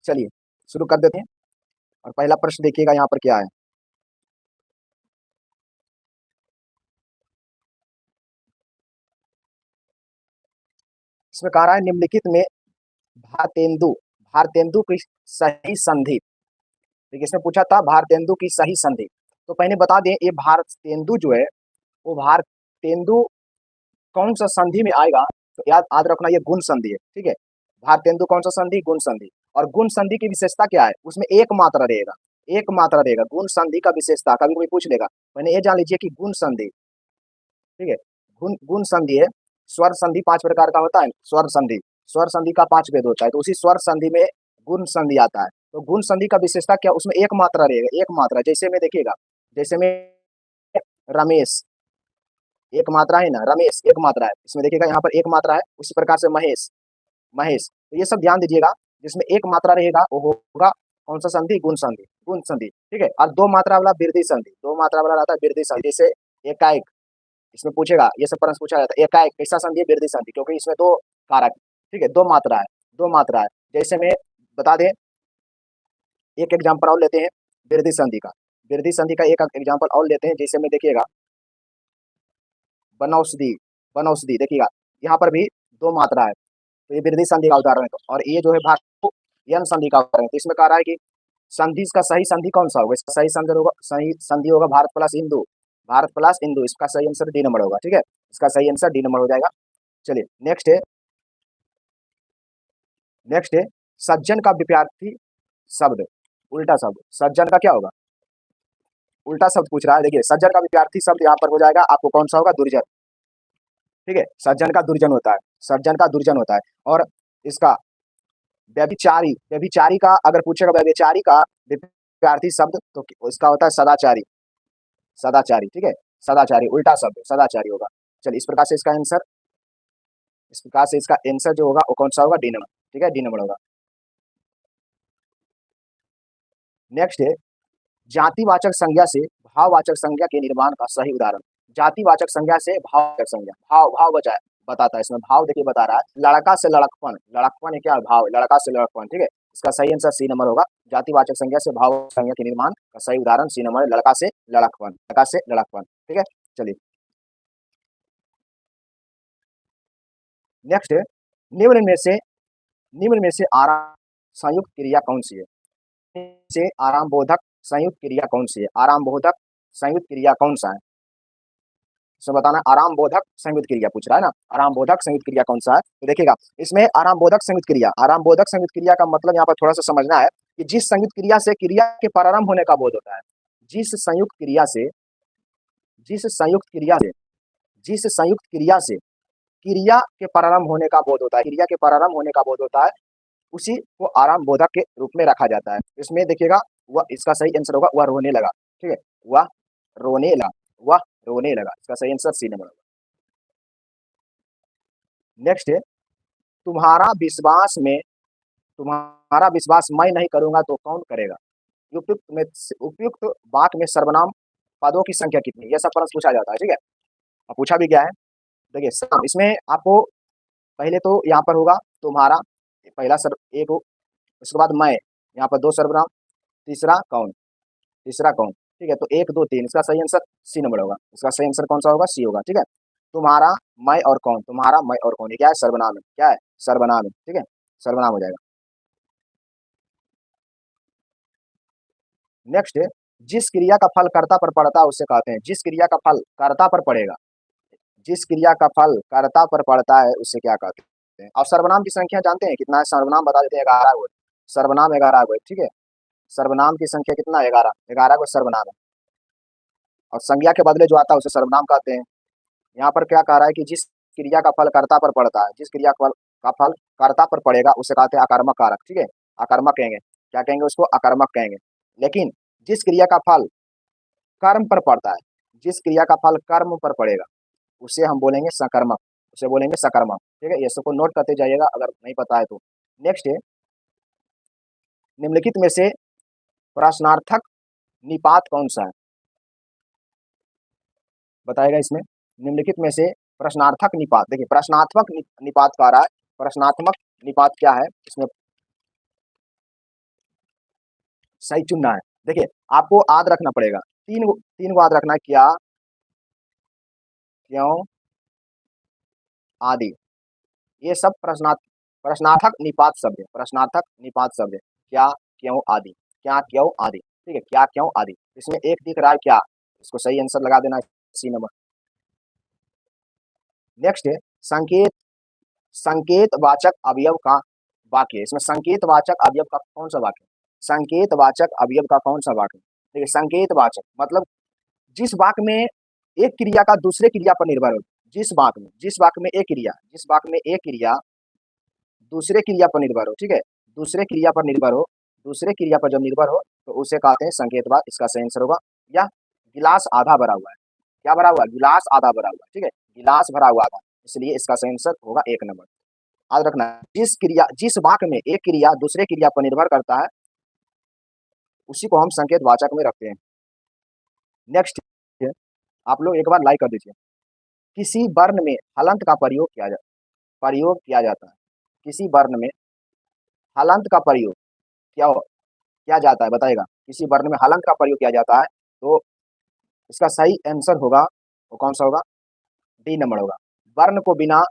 चलिए शुरू कर देते हैं। और पहला प्रश्न देखिएगा यहाँ पर क्या है। इसमें कह रहा है निम्नलिखित में भारतेंदु भारतेंदु की सही संधि। देखिए इसमें पूछा था भारतेंदु की सही संधि। तो पहले बता दें ये भारतेंदु जो है वो भारतेंदु कौन सा संधि में आएगा। तो याद याद रखना ये गुण संधि है, ठीक है। भारतेंदु कौन सा संधि, गुण संधि। और गुण संधि की विशेषता क्या है, उसमें एक मात्रा रहेगा, एक मात्रा रहेगा। गुण संधि का विशेषता कभी कोई पूछ लेगा, मैंने ये जान लीजिए कि गुण संधि, ठीक है। गुण गुण संधि है। स्वर संधि 5 प्रकार का होता है। स्वर संधि का 5 भेद होता है, तो उसी स्वर संधि में गुण संधि आता है। तो गुण संधि का विशेषता क्या, उसमें एक मात्रा रहेगा, एक मात्रा। जैसे में देखिएगा, जैसे में रमेश एक मात्रा है ना, रमेश एक मात्रा है, इसमें देखिएगा यहाँ पर एक मात्रा है। उसी प्रकार से महेश, महेश। तो ये सब ध्यान दीजिएगा, जिसमें एक मात्रा रहेगा वो होगा कौन सा संधि, गुण संधि, गुण संधि, ठीक है। और दो मात्रा वाला वृद्धि संधि, दो मात्रा वाला रहता है वृद्धि संधि। जैसे एकाएक, इसमें पूछेगा, ये सब प्रश्न पूछा जाता है, एकाएक कैसा संधि है, वृद्धि संधि, क्योंकि इसमें दो कारक, ठीक है, दो मात्रा है, दो मात्रा है। जैसे में बता दें, एक एग्जाम्पल और लेते हैं वृद्धि संधि का। वृद्धि संधि का एक एग्जाम्पल और लेते हैं, जैसे में देखिएगा बनौषधि, बनौषधि देखिएगा यहाँ पर भी दो मात्रा है, तो ये वृद्धि संधि का उदाहरण है। और ये जो है भारत यन संधि का उदाहरण है। तो इसमें कह रहा है कि संधि का सही संधि कौन सा होगा, इसका सही संधि होगा, सही संधि होगा भारत प्लस इंदु, भारत प्लस इंदु। इसका सही आंसर डी नंबर होगा, ठीक है। इसका सही आंसर डी नंबर हो जाएगा। चलिए नेक्स्ट है, नेक्स्ट है सज्जन का विपरीत शब्द, उल्टा शब्द। सज्जन का क्या होगा, उल्टा शब्द पूछ रहा है। देखिए सज्जन का विपरीत शब्द यहाँ पर हो जाएगा आपको कौन सा होगा, दुर्जन, ठीक है। सज्जन का दुर्जन होता है, सज्जन का दुर्जन होता है। और इसका व्यभिचारी, व्यभिचारी का अगर पूछेगा व्यभिचारी का विपरीत शब्द तो इसका होता है सदाचारी, सदाचारी, ठीक है। सदाचारी उल्टा शब्द सदाचारी होगा। चलिए इस प्रकार से इसका आंसर, इस प्रकार से इसका आंसर जो होगा वो कौन सा होगा, डी नंबर, ठीक है, डी नंबर होगा। नेक्स्ट है जातिवाचक संज्ञा से भाववाचक संज्ञा के निर्माण का सही उदाहरण। जातिवाचक संज्ञा से भाववाचक संज्ञा, भाव भाव बचा बताता है। इसमें भाव देखिए बता रहा है, लड़का से लड़कपन, लड़कपन है क्या, भाव, लड़का से लड़कपन, ठीक है। इसका सही आंसर सी नंबर होगा। जातिवाचक संज्ञा से भाव संज्ञा के निर्माण का सही उदाहरण सी नंबर है, लड़का से लड़कपन, लड़का से लड़कपन, ठीक है। चलिए नेक्स्ट है निम्न में से, निम्न में से आराम संयुक्त क्रिया कौन सी है, से आराम बोधक संयुक्त क्रिया कौन सी है, आराम बोधक संयुक्त क्रिया कौन सा है, इसमें बताना। आराम बोधक संयुक्त क्रिया पूछ रहा है ना, आराम बोधक संयुक्त क्रिया कौन सा है। तो देखिएगा इसमें आराम बोधक संयुक्त क्रिया, आराम बोधक संयुक्त क्रिया का मतलब यहाँ पर थोड़ा सा समझना है कि जिस संयुक्त क्रिया से क्रिया के प्रारंभ होने का बोध होता है, जिस संयुक्त क्रिया से, जिस संयुक्त क्रिया से, जिस संयुक्त क्रिया से क्रिया के प्रारंभ होने का बोध होता है, क्रिया के प्रारंभ होने का बोध होता है, उसी को आराम बोधक के रूप में रखा जाता है। इसमें देखिएगा वह, इसका सही आंसर होगा वह रोने लगा, ठीक है, वह रोने लगा, वह रोने लगा। इसका सही आंसर सी नंबर होगा। नेक्स्ट है तुम्हारा विश्वास में, तुम्हारा विश्वास मैं नहीं करूंगा तो कौन करेगा। उपयुक्त में, उपयुक्त वाक्य में सर्वनाम पदों की संख्या कितनी, यह सब प्रश्न पूछा जाता है, ठीक है। और पूछा भी गया है। देखिए सम, इसमें आपको पहले तो यहाँ पर होगा तुम्हारा, पहला सर एक हो, उसके बाद मैं, यहाँ पर दो सर्वनाम, तीसरा कौन, तीसरा कौन, ठीक है। तो एक दो तीन, इसका सही आंसर सी नंबर होगा। इसका सही आंसर कौन सा होगा, सी होगा, ठीक है। तुम्हारा मैं और कौन, तुम्हारा मैं और कौन, ये क्या है, सर्वनाम है, क्या है, सर्वनाम है, ठीक है, सर्वनाम हो जाएगा। नेक्स्ट है जिस क्रिया का फल कर्ता पर पड़ता है उसे कहते हैं, जिस क्रिया का फल कर्ता पर पड़ेगा, जिस क्रिया का फल कर्ता पर पड़ता है उसे क्या कहते हैं। और सर्वनाम की संख्या जानते हैं कितना है, सर्वनाम बता देते हैं, 11 गो सर्वनाम, 11 गो, ठीक है। सर्वनाम की संख्या कितना है, 11, 11 गो सर्वनाम है। और संज्ञा के बदले जो आता है उसे सर्वनाम कहते हैं। यहाँ पर क्या कह रहा है कि जिस क्रिया का फल कर्ता पर पड़ता है, जिस क्रिया का फल कर्ता पर पड़ेगा उसे कहते हैं आकर्मक कारक, ठीक है, आकर्मक कहेंगे, क्या कहेंगे उसको, आकर्मक कहेंगे। लेकिन जिस क्रिया का फल कर्म पर पड़ता है, जिस क्रिया का फल कर्म पर पड़ेगा उसे हम बोलेंगे सकर्मक, उसे बोलेंगे सकर्मक, ठीक है। ये सबको नोट करते जाइएगा अगर नहीं पता है तो। नेक्स्ट है निम्नलिखित में से प्रश्नार्थक निपात कौन सा है, बताएगा इसमें। निम्नलिखित में से प्रश्नार्थक निपात, देखिए प्रश्नात्मक निपात का रहा है, प्रश्नात्मक निपात क्या है इसमें, सही चुनना है। देखिए आपको आद रखना पड़ेगा, तीन को आद रखना है, क्या, क्यों, आदि। ये सब प्रश्नार्थक निपात शब्द है, प्रश्नार्थक निपात शब्द है। क्या, क्यों, आदि, क्या, क्यों, आदि। ठीक है, क्या, क्यों, आदि। इसमें एक दिख रहा है क्या, इसको सही आंसर लगा देना, सी नंबर। नेक्स्ट है संकेत, संकेत वाचक अवयव का वाक्य। इसमें संकेत वाचक अवयव का कौन सा वाक्य, संकेत वाचक अवयव का कौन सा वाक्य। देखिए संकेत वाचक मतलब जिस वाक्य में एक क्रिया का दूसरे क्रिया पर निर्भर हो, जिस वाक्य में एक क्रिया, जिस वाक्य में एक क्रिया दूसरे क्रिया पर निर्भर हो, ठीक है, दूसरे क्रिया पर निर्भर हो, दूसरे क्रिया पर जब निर्भर हो तो उसे कहते हैं संकेतवाद। इसका सही आंसर होगा या गिलास आधा भरा हुआ है, क्या भरा हुआ है, गिलास आधा भरा हुआ है, ठीक है, गिलास भरा हुआ था, इसलिए इसका सही आंसर होगा एक नंबर। याद रखना जिस वाक्य में एक क्रिया दूसरे क्रिया पर निर्भर करता है उसी को हम संकेत वाचक में रखते हैं। नेक्स्ट आप लोग एक बार लाइक कर दीजिए। किसी वर्ण में हलंत का प्रयोग किया जाता है, किसी वर्ण में हलंत का प्रयोग किया जाता है, बताएगा, किसी वर्ण में हलंत का प्रयोग किया जाता है तो इसका सही आंसर होगा वो कौन सा होगा, डी नंबर होगा। वर्ण को बिना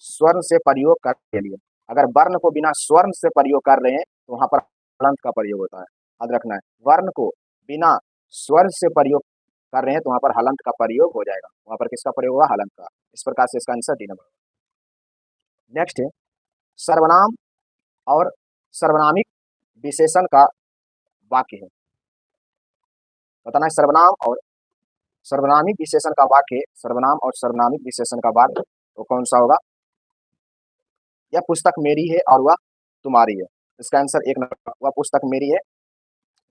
स्वर्ण से प्रयोग करने के लिए, अगर वर्ण को बिना स्वर्ण से प्रयोग कर रहे हैं तो वहां पर हलंत का प्रयोग होता है। याद रखना है, वर्ण को बिना स्वर से प्रयोग कर रहे हैं तो वहां पर हलंत का प्रयोग हो जाएगा, वहां पर किसका प्रयोग होगा, हलंत का। इस प्रकार से इसका आंसर डी नंबर होगा। नेक्स्ट है सर्वनाम और सर्वनामिक विशेषण का वाक्य है, बताना है सर्वनाम और सर्वनामिक विशेषण का वाक्य, सर्वनाम और सर्वनामिक विशेषण का वाक्य वो कौन सा होगा। यह पुस्तक मेरी है और वह तुम्हारी है, इसका आंसर एक नंबर, वह पुस्तक मेरी है,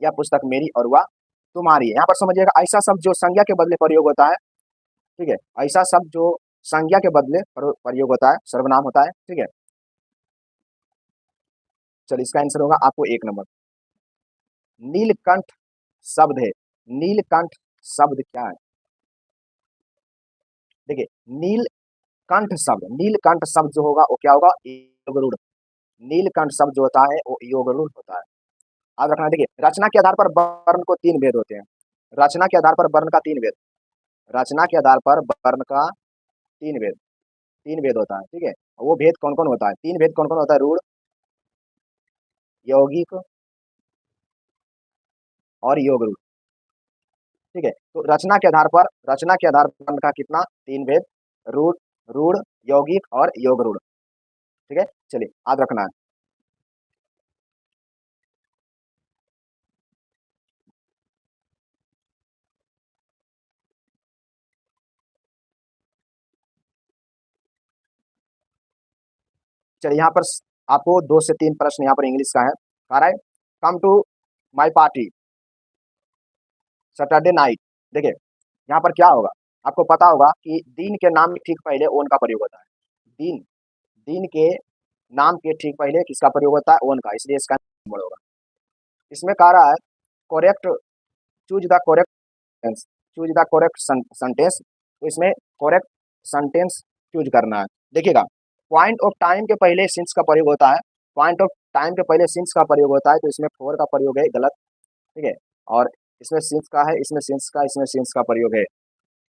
यह पुस्तक मेरी और वह तुम्हारी है। यहाँ पर समझिएगा ऐसा शब्द जो संज्ञा के बदले प्रयोग होता है, ठीक है, ऐसा शब्द जो संज्ञा के बदले प्रयोग होता है सर्वनाम होता है, ठीक है। चलिए इसका आंसर होगा आपको एक नंबर। नीलकंठ शब्द है, नीलकंठ शब्द क्या है, देखिए नीलकंठ शब्द जो होगा वो क्या होगा, योगरूढ़। नीलकंठ शब्द जो होता है वो योगरूढ़ होता है। याद रखना, देखिए रचना के आधार पर वर्ण को तीन भेद होते हैं, रचना के आधार पर वर्ण का तीन भेद, रचना के आधार पर वर्ण का तीन भेद होता है, ठीक है। वो भेद कौन कौन होता है, तीन भेद कौन कौन होता है, रूढ़, यौगिक और योगरूढ़, ठीक है। तो रचना के आधार पर वर्ण का कितना, तीन भेद, रूढ़, यौगिक और योगरूढ़, ठीक है। चलिए याद रखना है। चलिए यहाँ पर आपको दो से तीन प्रश्न यहाँ पर इंग्लिश का है, कह रहा है come to my party Saturday night. देखिए यहाँ पर क्या होगा, आपको पता होगा कि दिन के नाम के ठीक पहले ओन का प्रयोग होता है, दिन दिन के नाम के ठीक पहले किसका प्रयोग होता है, ओन का, इसलिए इसका नंबर होगा। इसमें कह रहा है correct, choose the correct, choose the correct sentence, तो इसमें करेक्ट सेंटेंस चूज करना है। देखिएगा पॉइंट ऑफ टाइम के पहले सिंस का प्रयोग होता है, पॉइंट ऑफ टाइम के पहले सिंस का प्रयोग होता है, तो इसमें फोर का प्रयोग है, गलत, ठीक है। और इसमें सिंस का है, इसमें सिंस का प्रयोग है,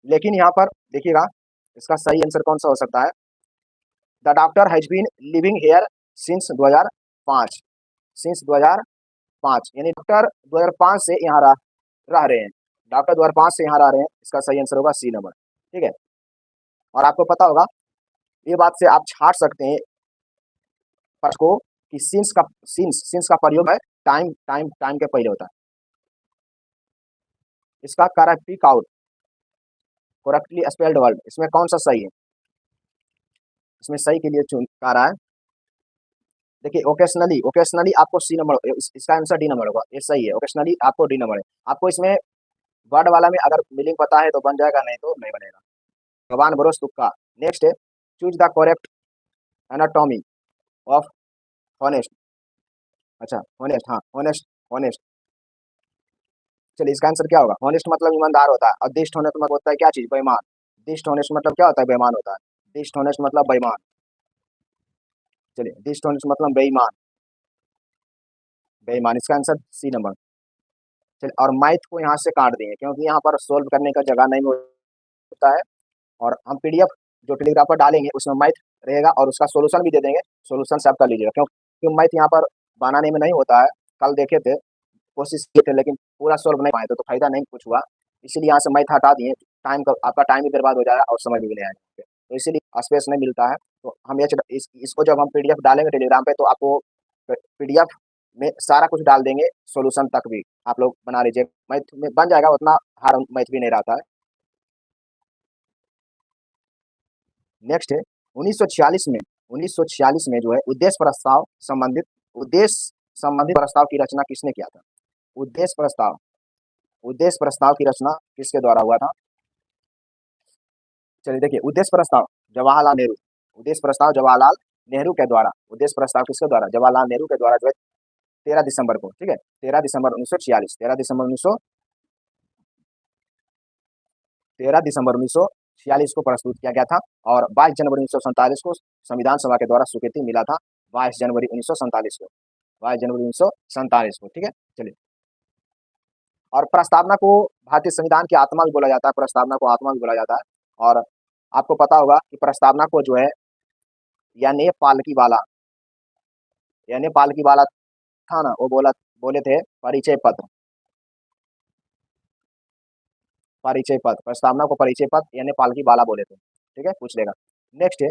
लेकिन यहाँ पर देखिएगा इसका सही आंसर कौन सा हो सकता है, the doctor has been living here since 2005, since 2005 यानी डॉक्टर 2005 से यहाँ रह रहे हैं, डॉक्टर 2005 से यहाँ रह रहे हैं, इसका सही आंसर होगा सी नंबर, ठीक है। और आपको पता होगा ये बात से आप छाट सकते हैं प्रश्न को कि सिंस का प्रयोग है टाइम के पहले होता है। इसका correct pick out correctly spelled word, इसमें कौन सा सही है, इसमें सही के लिए चुन आ रहा है। देखिए ओकेशनली आपको सी नंबर, इसका आंसर डी नंबर होगा, ये सही है, ओकेशनली आपको डी नंबर है। आपको इसमें वर्ड वाला में अगर मीनिंग पता है तो बन जाएगा, नहीं तो नहीं बनेगा, भगवान भरोस तुक्का। नेक्स्ट है choose the correct anatomy of honest, अच्छा हॉनेस्ट, हाँ हॉनेस्ट, हॉनेस्ट। चलिए इसका आंसर क्या होगा, हॉनेस्ट मतलब ईमानदार होता है, और दिष्ट होनेस्ट मतलब होता है क्या चीज, बेईमान। दिष्ट होनेस्ट मतलब क्या होता है, बेईमान होता है, दिष्ट होनेस्ट मतलब बेईमान। चलिए दिष्ट होनेस्ट मतलब बेईमान, बेईमान, इसका आंसर सी नंबर। चलिए, और मैथ को यहाँ से काट देंगे क्योंकि यहाँ पर सोल्व करने का जगह नहीं होता है, और हम पीडीएफ जो टेलीग्राम पर डालेंगे उसमें मैथ रहेगा और उसका सॉल्यूशन भी दे देंगे, सॉल्यूशन से आप कर लीजिएगा क्योंकि मैथ यहाँ पर बनाने में नहीं होता है। कल देखे थे, कोशिश किए थे, लेकिन पूरा सॉल्व नहीं पाए थे, तो फायदा नहीं कुछ हुआ, इसीलिए यहाँ से मैथ हटा दिए। टाइम का आपका टाइम भी बर्बाद हो जाएगा और समय भी नहीं आएगा, तो इसीलिए स्पेस नहीं मिलता है। तो हम ये इसको जब हम पीडीएफ डालेंगे टेलीग्राम पे तो आपको पीडीएफ में सारा कुछ डाल देंगे, सॉल्यूशन तक भी आप लोग बना लीजिए, मैथ में बन जाएगा, उतना हार्ड मैथ भी नहीं रहता है। नेक्स्ट है 1946 में जो है उद्देश्य संबंधित प्रस्ताव की रचना किसने किया था? उद्देश्य प्रस्ताव की रचना किसके द्वारा हुआ था? चलिए देखिए, उद्देश्य प्रस्ताव जवाहरलाल नेहरू, उद्देश्य प्रस्ताव जवाहरलाल नेहरू के द्वारा, उद्देश्य प्रस्ताव किसके द्वारा? जवाहरलाल नेहरू के द्वारा जो है 13 दिसंबर को, ठीक है, 13 दिसंबर 1946, 13 दिसंबर 1946 को प्रस्तुत किया गया था, और 22 जनवरी 1947 को संविधान सभा के द्वारा स्वीकृति मिला था, 22 जनवरी 1947 को, 22 जनवरी 1947 को, ठीक है। चलिए, और प्रस्तावना को भारतीय संविधान की आत्मा भी बोला जाता है, प्रस्तावना को आत्मा भी बोला जाता है। और आपको पता होगा कि प्रस्तावना को जो है यानी पालकी वाला था ना, वो बोले थे परिचय पत्र, प्रस्तावना को परिचय पत्र यानी पालकी वाला बोले थे, ठीक है, पूछ लेगा। नेक्स्ट है,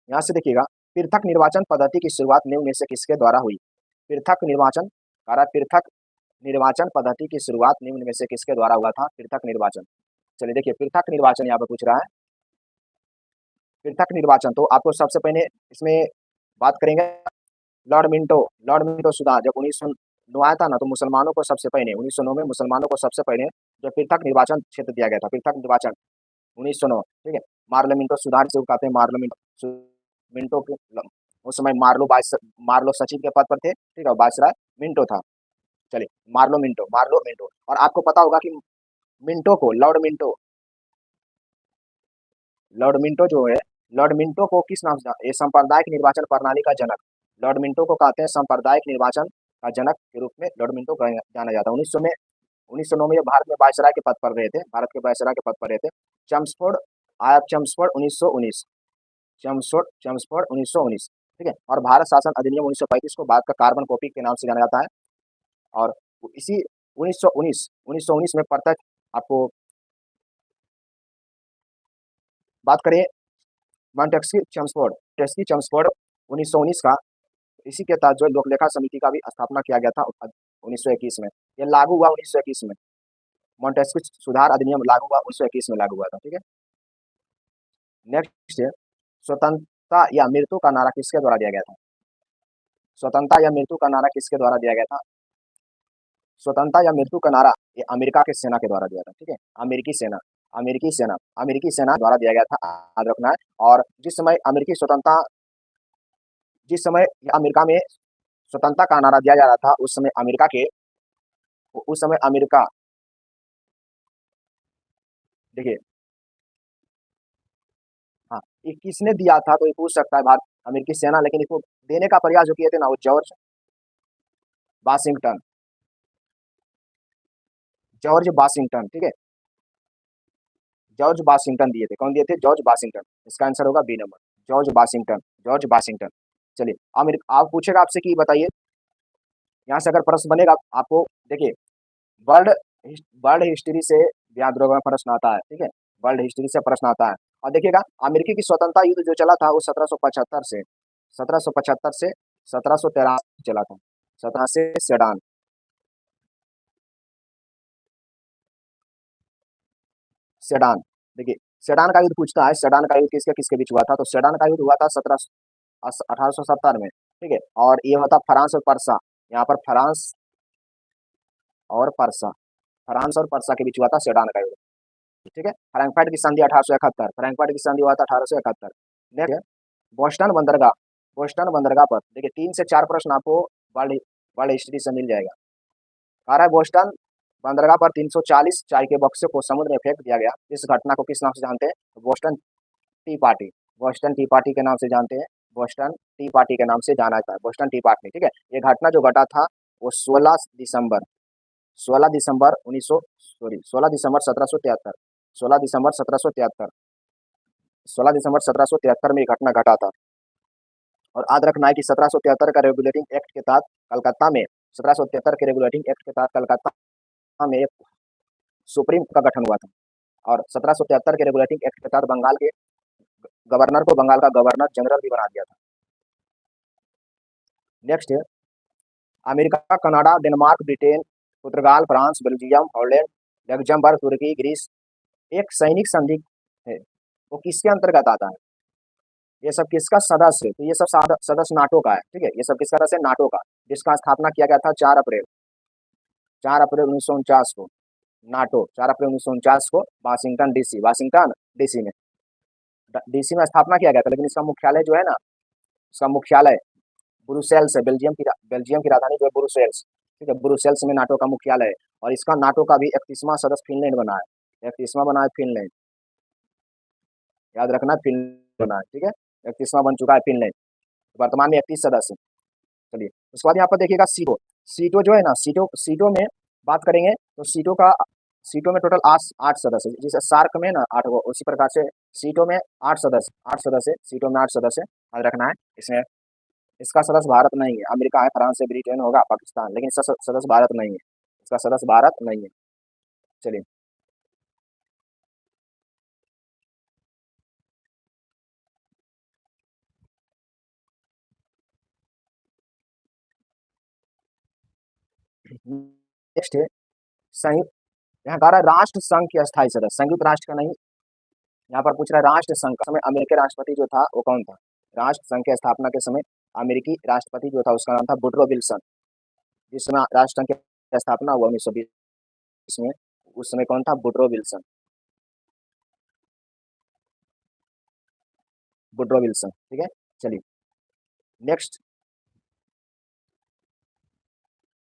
यहाँ से देखिएगा, पृथक निर्वाचन पद्धति की शुरुआत निम्न में से किसके द्वारा हुई? पृथक निर्वाचन पद्धति की शुरुआत निम्न में से किसके द्वारा हुआ था? पृथक निर्वाचन। चलिए देखिए, पृथक निर्वाचन यहाँ पे पूछ रहा है, पृथक निर्वाचन। तो आपको सबसे पहले इसमें बात करेंगे लॉर्ड मिंटो सुधार, जब 1909 आया था ना, तो मुसलमानों को सबसे पहले 1909 में मुसलमानों को सबसे पहले जो पृथक निर्वाचन क्षेत्र दिया गया था, पृथक निर्वाचन 1909, ठीक है। मार्लो सुधार से कहते हैं, मिंटो के उस समय मार्लो सचिव के पद पर थे, ठीक है, वायसराय मिंटो था। चलिए, मार्लो मिंटो। और आपको पता होगा कि मिंटो को लॉर्ड मिंटो को किस नाम से, सांप्रदायिक निर्वाचन प्रणाली का जनक, लॉर्ड मिंटो को कहते हैं सांप्रदायिक निर्वाचन का जनक के रूप में लॉर्ड मिंटो को जाना जाता है। 1909 में भारत में वायसराय के पद पर रहे थे, भारत के वायसराय के पद पर रहे थे। चम्सफोर्ड 1919, चम्सफोर्ड 1919, ठीक है। और भारत शासन अधिनियम 1935 को भारत का कार्बन कॉपी के नाम से जाना जाता है। और इसी 1919 में प्रत्यक्ष, आपको बात करें मॉन्टेस्क्यू चम्सफोर्ड 1919 का, इसी के तहत जो लोकलेखा समिति का भी स्थापना किया गया था 1921 में, ये लागू हुआ 1921 में, मॉन्टेस्क्यू सुधार अधिनियम लागू हुआ 1921 में लागू हुआ था, ठीक है। नेक्स्ट है, स्वतंत्रता या मृत्यु का नारा किसके द्वारा दिया गया था? स्वतंत्रता या मृत्यु का नारा किसके द्वारा दिया गया था? स्वतंत्रता या मृत्यु का नारा ये अमेरिका के सेना के द्वारा दिया था, ठीक है, अमेरिकी सेना द्वारा दिया गया था, याद रखना है। और जिस समय अमेरिका में स्वतंत्रता का नारा दिया जा रहा था, उस समय अमेरिका, देखिए, हाँ, ये किसने दिया था, तो ये पूछ सकता है भारत अमेरिकी सेना, लेकिन इसको देने का प्रयास जो किए थे ना, वो जॉर्ज वाशिंगटन, ठीक है, जॉर्ज वाशिंगटन दिए थे। कौन दिए थे? George Washington. इसका आंसर होगा बी नंबर, जॉर्ज वाशिंगटन। चलिए, अमेरिका, आप पूछेगा आपसे कि बताइए, यहाँ से अगर प्रश्न बनेगा आपको, देखिए, वर्ल्ड वर्ल्ड हिस्ट्री से व्याद्रोह प्रश्न आता है, ठीक है, वर्ल्ड हिस्ट्री से प्रश्न आता है। और देखिएगा, अमेरिकी की स्वतंत्रता युद्ध जो चला था वो 1775 से 1783 चला था, 17 से सेडान। देखिए, सेडान का युद्ध पूछता है, सेडान का युद्ध किसके किसके बीच हुआ था? तो सेडान का युद्ध हुआ था 1870 में, ठीक है। और ये होता फ्रांस और पर्सा, यहाँ पर फ्रांस और पर्सा के बीच हुआ था सेडान का युद्ध, ठीक है। फ्रैंकफर्ट की संधि 1871, हुआ था 1871। नेक्स्ट है, बोस्टन बंदरगाह पर, देखिए, 3 से 4 प्रश्न आपको वर्ल्ड वर्ल्ड हिस्ट्री से मिल जाएगा। कह रहा है बोस्टन बंदरगाह पर 340 चाय के बक्से को समुद्र में फेंक दिया गया, इस घटना को किस नाम से जानते हैं? तो बोस्टन टी पार्टी के नाम से जानते हैं, बोस्टन टी पार्टी के नाम से जाना जाता है, बोस्टन टी पार्टी, ठीक है। ये घटना जो घटा था वो 16 दिसंबर 1773, 16 दिसंबर 1773 में ये घटना घटा था। और याद रखना है कि 1773 का रेगुलेटिंग एक्ट के तहत कलकत्ता में 1773 के रेगुलेटिंग एक्ट के तहत कलकत्ता में एक सुप्रीम का गठन हुआ था। और 1773 के रेगुलेटिंग एक्ट के तहत बंगाल के गवर्नर को बंगाल का गवर्नर जनरल भी बना दिया था। नेक्स्ट है अमेरिका, कनाडा, डेनमार्क, ब्रिटेन, पुर्तगाल, फ्रांस, बेल्जियम, हॉलैंड, लग्जमबर्ग, तुर्की, ग्रीस एक सैनिक संधि है। वो किसके अंतर्गत आता है? ये सब किसका सदस्य है? तो ये सब सदस्य नाटो का है। ठीक है, ये सब किसका सदस्य? नाटो का, जिसका स्थापना किया गया था 4 अप्रैल 1949 को। नाटो 4 अप्रैल 1949 को वाशिंगटन डीसी में स्थापना किया गया था। लेकिन इसका मुख्यालय जो है ना, इसका मुख्यालय ब्रुसेल्स है। बेल्जियम की राजधानी जो है ब्रुसेल्स। ठीक है, ब्रुसेल्स में नाटो का मुख्यालय है। और इसका नाटो का भी 31वां सदस्य फिनलैंड बना है। 31वां बना है फिनलैंड, याद रखना, फिनलैंड बना है। ठीक है, 31वां बन चुका है फिनलैंड। वर्तमान में 31 सदस्य। चलिए, उसके बाद यहाँ पर देखिएगा सीटो जो है ना, सीटो में बात करेंगे तो सीटों में टोटल 8 सदस्य, जैसे सार्क में ना 8 उसी प्रकार से सीटों में 8 सदस्य, सीटों में 8 सदस्य याद रखना है। इसमें इसका सदस्य भारत नहीं है। अमेरिका है, फ्रांस है, ब्रिटेन होगा, पाकिस्तान, लेकिन इसका सदस्य भारत नहीं है। इसका सदस्य भारत नहीं है। चलिए, नेक्स्ट है संयुक्त, यहाँ कह रहा है राष्ट्र संघ के अस्थायी सदस्य, संयुक्त राष्ट्र का नहीं। यहाँ पर पूछ रहा है राष्ट्र संघ का समय अमेरिकी राष्ट्रपति जो था वो कौन था? राष्ट्र संघ की स्थापना के समय अमेरिकी राष्ट्रपति जो था उसका नाम था वुडरो विल्सन। जिस समय राष्ट्र संघ की स्थापना हुआ 1920 में, उस समय कौन था? Woodrow Wilson. Woodrow Wilson. ठीक है, चलिए नेक्स्ट,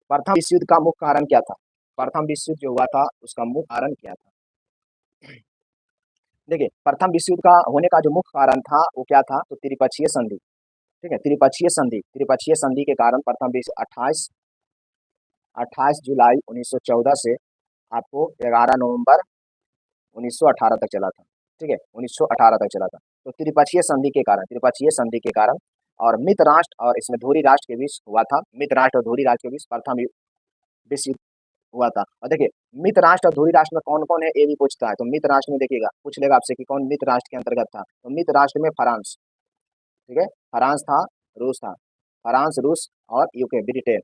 प्रथम विश्व युद्ध का मुख्य कारण क्या था? प्रथम विश्व युद्ध जो हुआ था उसका मुख्य कारण क्या था? देखिए, प्रथम विश्व युद्ध का होने का जो मुख्य कारण था वो क्या था? तो त्रिपक्षीय संधि। ठीक है, त्रिपक्षीय संधि के कारण प्रथम विश्व 28 जुलाई 1914 से आपको 11 नवंबर 1918 तक चला था। ठीक है, 1918 तक चला था। तो त्रिपक्षीय संधि के कारण और मित्र राष्ट्र और इसमें धुरी राष्ट्र के बीच हुआ था। मित्र राष्ट्र और धुरी राष्ट्र के बीच प्रथम विश्व युद्ध हुआ था। और देखिए, मित्र राष्ट्र और धुरी राष्ट्र में कौन कौन है ये भी पूछता है। तो मित्र राष्ट्र में देखिएगा, पूछ लेगा आपसे कि कौन मित्र राष्ट्र के अंतर्गत था। तो मित्र राष्ट्र में फ्रांस, ठीक है, फ्रांस था, रूस था, फ्रांस, रूस और यूके, ब्रिटेन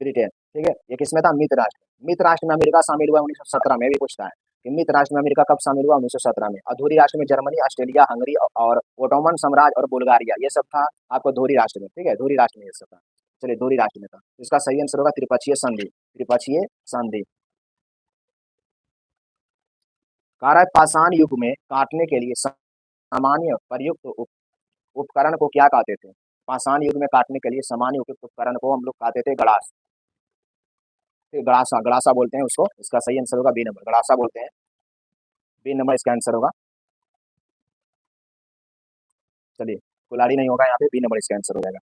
ब्रिटेन ठीक है, ये किसमें था? मित्र राष्ट्र। मित्र राष्ट्र में अमेरिका शामिल हुआ 1917 में, भी पूछता है कि मित्र राष्ट्र में अमेरिका कब शामिल हुआ? 1917 में। अधूरी राष्ट्र में जर्मनी, ऑस्ट्रेलिया, हंगरी और ओटोमन साम्राज्य और बुल्गारिया, ये सब था आपको धुरी राष्ट्र में। ठीक है, धुरी राष्ट्र में ये सब था। चलिए, धुरी राष्ट्र में था। इसका सही आंसर होगा त्रिपक्षीय संधि। त्रिपक्षीय संधि। कारक पाषाण युग में काटने के लिए सामान्य प्रयुक्त उपकरण को क्या कहते थे? पाषाण युग में काटने के लिए सामान्य उपयुक्त उपकरण को हम लोग कहते थे गड़ास। गड़ासा, गड़ासा बोलते हैं उसको। इसका सही आंसर होगा बी नंबर, गड़ासा बोलते हैं। बी नंबर इसका आंसर होगा। चलिए, कुल्हाड़ी नहीं होगा यहाँ पे, बी नंबर इसका आंसर हो जाएगा।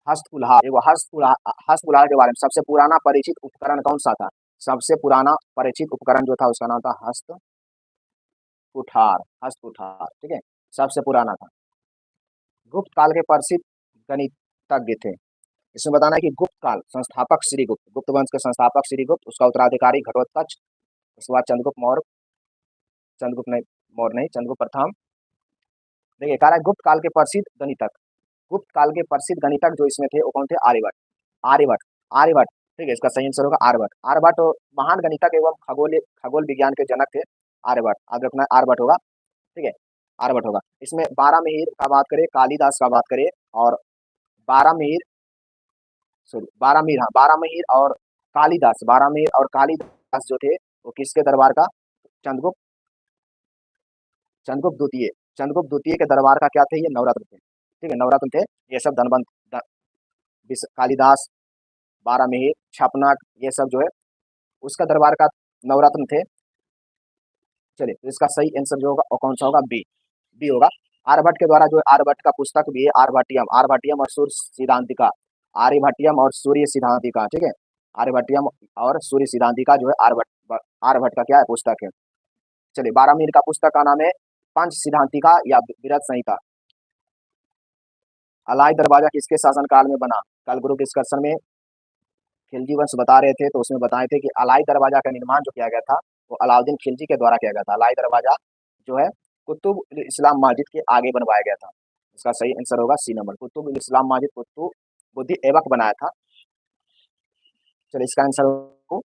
हस्तकुल्हार, देखो हस्तकुल्हार के बारे में सबसे पुराना परिचित उपकरण कौन सा था? सबसे पुराना परिचित उपकरण जो था उसका नाम था हस्तकुठार। हस्तकुठार, ठीक है, सबसे पुराना था। गुप्त काल के प्रसिद्ध गणितज्ञ थे। इसमें बताना है कि गुप्त काल संस्थापक श्रीगुप्त, गुप्त वंश के संस्थापक श्रीगुप्त, उसका उत्तराधिकारी घटोत्कच, उसके बाद चंद्रगुप्त मौर्य, चंद्रगुप्त नहीं मौर्य नहीं, चंद्रगुप्त प्रथम। देखिए, कह रहा है गुप्त काल के प्रसिद्ध गणितज्ञ, गुप्त काल के प्रसिद्ध गणितज्ञ जो इसमें थे वो कौन थे? आर्यभट्ट। आर्यभट्ट, आर्यभट्ट, ठीक है, इसका सही आंसर होगा आर्यभट्ट। आर्यभट्ट महान गणितज्ञ एवं खगोल विज्ञान के जनक थे। आर्यभट्ट, याद रखना है, आर्यभट्ट होगा। ठीक है, आर्यभट्ट होगा। इसमें बारहमिहिर का बात करें, कालिदास का बात करें और बारहमिहिर, सॉरी बारहमिहिर, हाँ बारहमिहिर और कालिदास, बारहमिहिर और कालिदास जो थे वो किसके दरबार का? चंद्रगुप्त, चंद्रगुप्त द्वितीय, चंद्रगुप्त द्वितीय के दरबार का क्या थे? ये नवरत्न थे। ठीक है, नवरत्न थे ये सब। कालिदास, बारहमिहिर, छपनक, ये सब जो है उसका दरबार का नवरत्न थे। चलिए, तो इसका सही आंसर जो होगा वो कौन सा होगा? बी, बी होगा। आर्यभट्ट के द्वारा जो आर्यभट्ट का पुस्तक भी है आर्यभट्टियम, आर्यभट्टियम और सूर्य सिद्धांतिका, आर्यभट्टियम और सूर्य सिद्धांतिका, ठीक है। आर्यभट्टियम और सूर्य सिद्धांतिका जो है आर्यभट्ट आर्यभट्ट का क्या है पुस्तक है। चलिए 12 मिनट का पुस्तक का नाम है पंच सिद्धांतिका या बृहद संहिता। अलाई दरवाजा किसके शासनकाल में बना? कल ग्रुप डिस्कशन में खिलजी वंश बता रहे थे तो उसमें बताए थे कि अलाई दरवाजा का निर्माण जो किया गया था वो अलाउद्दीन खिलजी के द्वारा किया गया था। अलाई दरवाजा जो है कुतुब इस्लाम मस्जिद के आगे बनवाया गया था। इसका सही आंसर होगा सी नंबर, कुतुब इस्लाम मस्जिद कुतुब बुद्दीन ऐबक बनाया था। चलिए इसका आंसर हो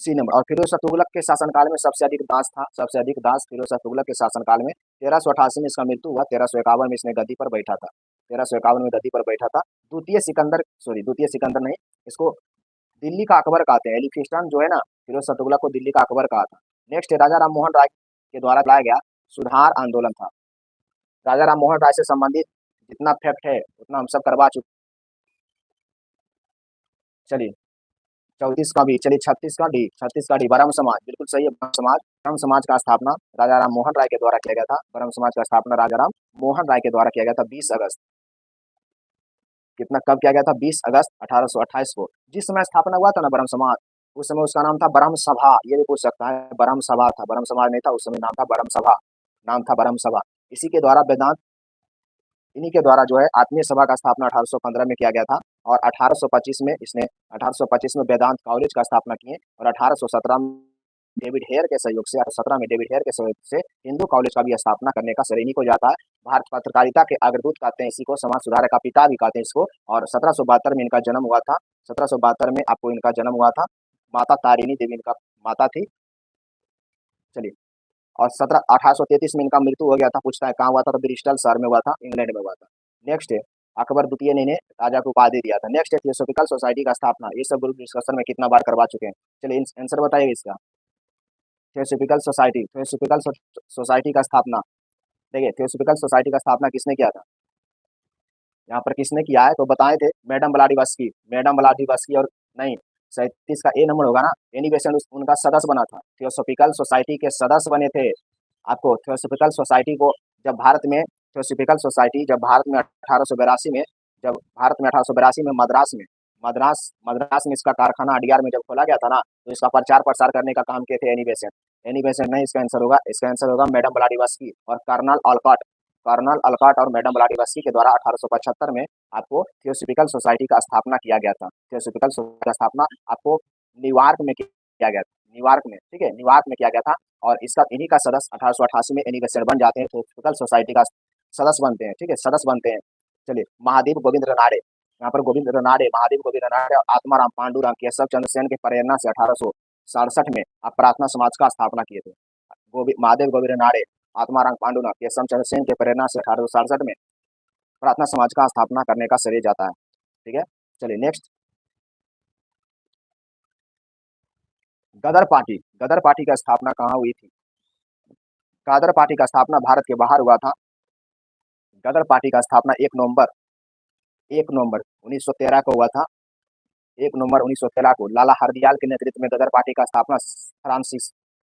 सी नंबर। और फिरोज शाह तुगलक के शासनकाल में सबसे अधिक दास था, सबसे अधिक दास फिरोज शाह तुगलक के शासनकाल में 1388 में इसका मृत्यु हुआ, 1351 में इसने गद्दी पर बैठा था, 1351 में गद्दी पर बैठा था। द्वितीय सिकंदर नहीं, इसको दिल्ली का अकबर कहते हैं। एलिफिस्टन जो है ना फिरोज शाह तुगलक को दिल्ली का अकबर कहा था। नेक्स्ट है राजा राम मोहन राय के द्वारा लाया गया सुधार आंदोलन था। राजा राम मोहन राय से संबंधित जितना फैक्ट है उतना हम सब करवा चुके। चलिए 34 का भी, चलिए 36 का डी ब्रह्म समाज, बिल्कुल सही है। ब्रह्म समाज का स्थापना राजा राम मोहन राय के द्वारा किया गया था। ब्रह्म समाज का स्थापना राजा राम मोहन राय के द्वारा किया गया था 20 अगस्त, कितना कब किया गया था? 20 अगस्त 1828 को। जिस समय स्थापना हुआ था ना ब्रह्म समाज, उस समय उसका नाम था ब्रह्म सभा। ये भी पूछ सकता है, ब्रह्म सभा था, ब्रह्म समाज नहीं था उस समय, नाम था ब्रह्म सभा, नाम था ब्रह्म सभा। इसी के द्वारा वेदांत, इन्हीं के द्वारा जो है आत्मीय सभा का स्थापना 1815 में किया गया था। और 1825 में वेदांत कॉलेज का स्थापना किए। और 1817 में डेविड हेयर के सहयोग से, 1817 में डेविड हेयर के सहयोग से हिंदू कॉलेज का भी स्थापना करने का श्रेय इन्हीं को जाता है। भारत पत्रकारिता के अग्रदूत कहते हैं इसी को, समाज सुधारक का पिता भी कहते हैं इसको। और 1772 में इनका जन्म हुआ था, 1772 में आपको इनका जन्म हुआ था। माता तारिणी देवी इनका माता थी। चलिए, और 1833 में इनका मृत्यु हो गया था। पूछता है कहाँ हुआ था? तो ब्रिस्टल शहर में हुआ था, इंग्लैंड में हुआ था। नेक्स्ट है अकबर द्वितीय ने इन्हें राजा को उपाधि दिया था। नेक्स्ट है थियोसॉफिकल सोसाइटी का स्थापना। ये सब ग्रुप डिस्कशन में कितना बार करवा चुके हैं। चलिए आंसर बताइए इसका। थियोसॉफिकल सोसाइटी, थियोसॉफिकल सोसाइटी का स्थापना, देखिए थियोसॉफिकल सोसाइटी का स्थापना किसने किया था? यहाँ पर किसने किया है तो बताए थे मैडम ब्लाडीवस्की, मैडम ब्लाडीवस्की। और नहीं, 37 का ए नंबर होगा ना, एनी बेसेंट उनका सदस्य बना था, थियोसॉफिकल सोसाइटी के सदस्य बने थे। आपको थियोसॉफिकल सोसाइटी को जब भारत में, थियोसॉफिकल सोसाइटी जब भारत में 1882 में, जब भारत में 1882 में मद्रास में इसका कारखाना अडियार में जब खोला गया था ना, तो इसका प्रचार प्रसार करने का काम किए थे एनी बेसेंट। एनी बेसेंट नहीं, इसका आंसर होगा, इसका आंसर होगा मैडम ब्लाडीवस्की और कर्नल अल्कॉट। कर्नल अल्कॉट और मैडम ब्लाडीवस्की के द्वारा 1875 में आपको थियोसॉफिकल सोसाइटी का स्थापना किया गया था। थियोसॉफिकल सोसाइटी का स्थापना आपको न्यूयॉर्क में किया गया था, न्यूयॉर्क में, ठीक है, न्यूयॉर्क में किया गया था। और इसका इन्हीं का सदस्य 1888 में एनी बेसेंट बन जाते हैं, थियोसॉफिकल सोसाइटी का सदस्य बनते हैं, ठीक है, सदस्य बनते हैं। चलिए महादेव गोविंद रनाड़े, यहाँ पर गोविंद रनाड़े, महादेव गोविंद रनाड़े और आत्माराम पांडुरंग केशव चंद्र सेन के प्रेरणा से 1867 में आप प्रार्थना समाज का स्थापना किए थे। महादेव गोविंद रनाड़े, आत्माराम पांडुरंग, केशव चंद्र सेन के प्रेरणा से 1867 में प्रार्थना समाज का स्थापना करने का श्रेय जाता है, ठीक है। चलिए नेक्स्ट, गदर पार्टी, गदर पार्टी का स्थापना कहाँ हुई थी? गदर पार्टी का स्थापना भारत के बाहर हुआ था। गदर पार्टी का स्थापना 1 नवंबर 1913 को हुआ था। 1 नवंबर 1913 को लाला हरदयाल के नेतृत्व में गदर पार्टी का स्थापना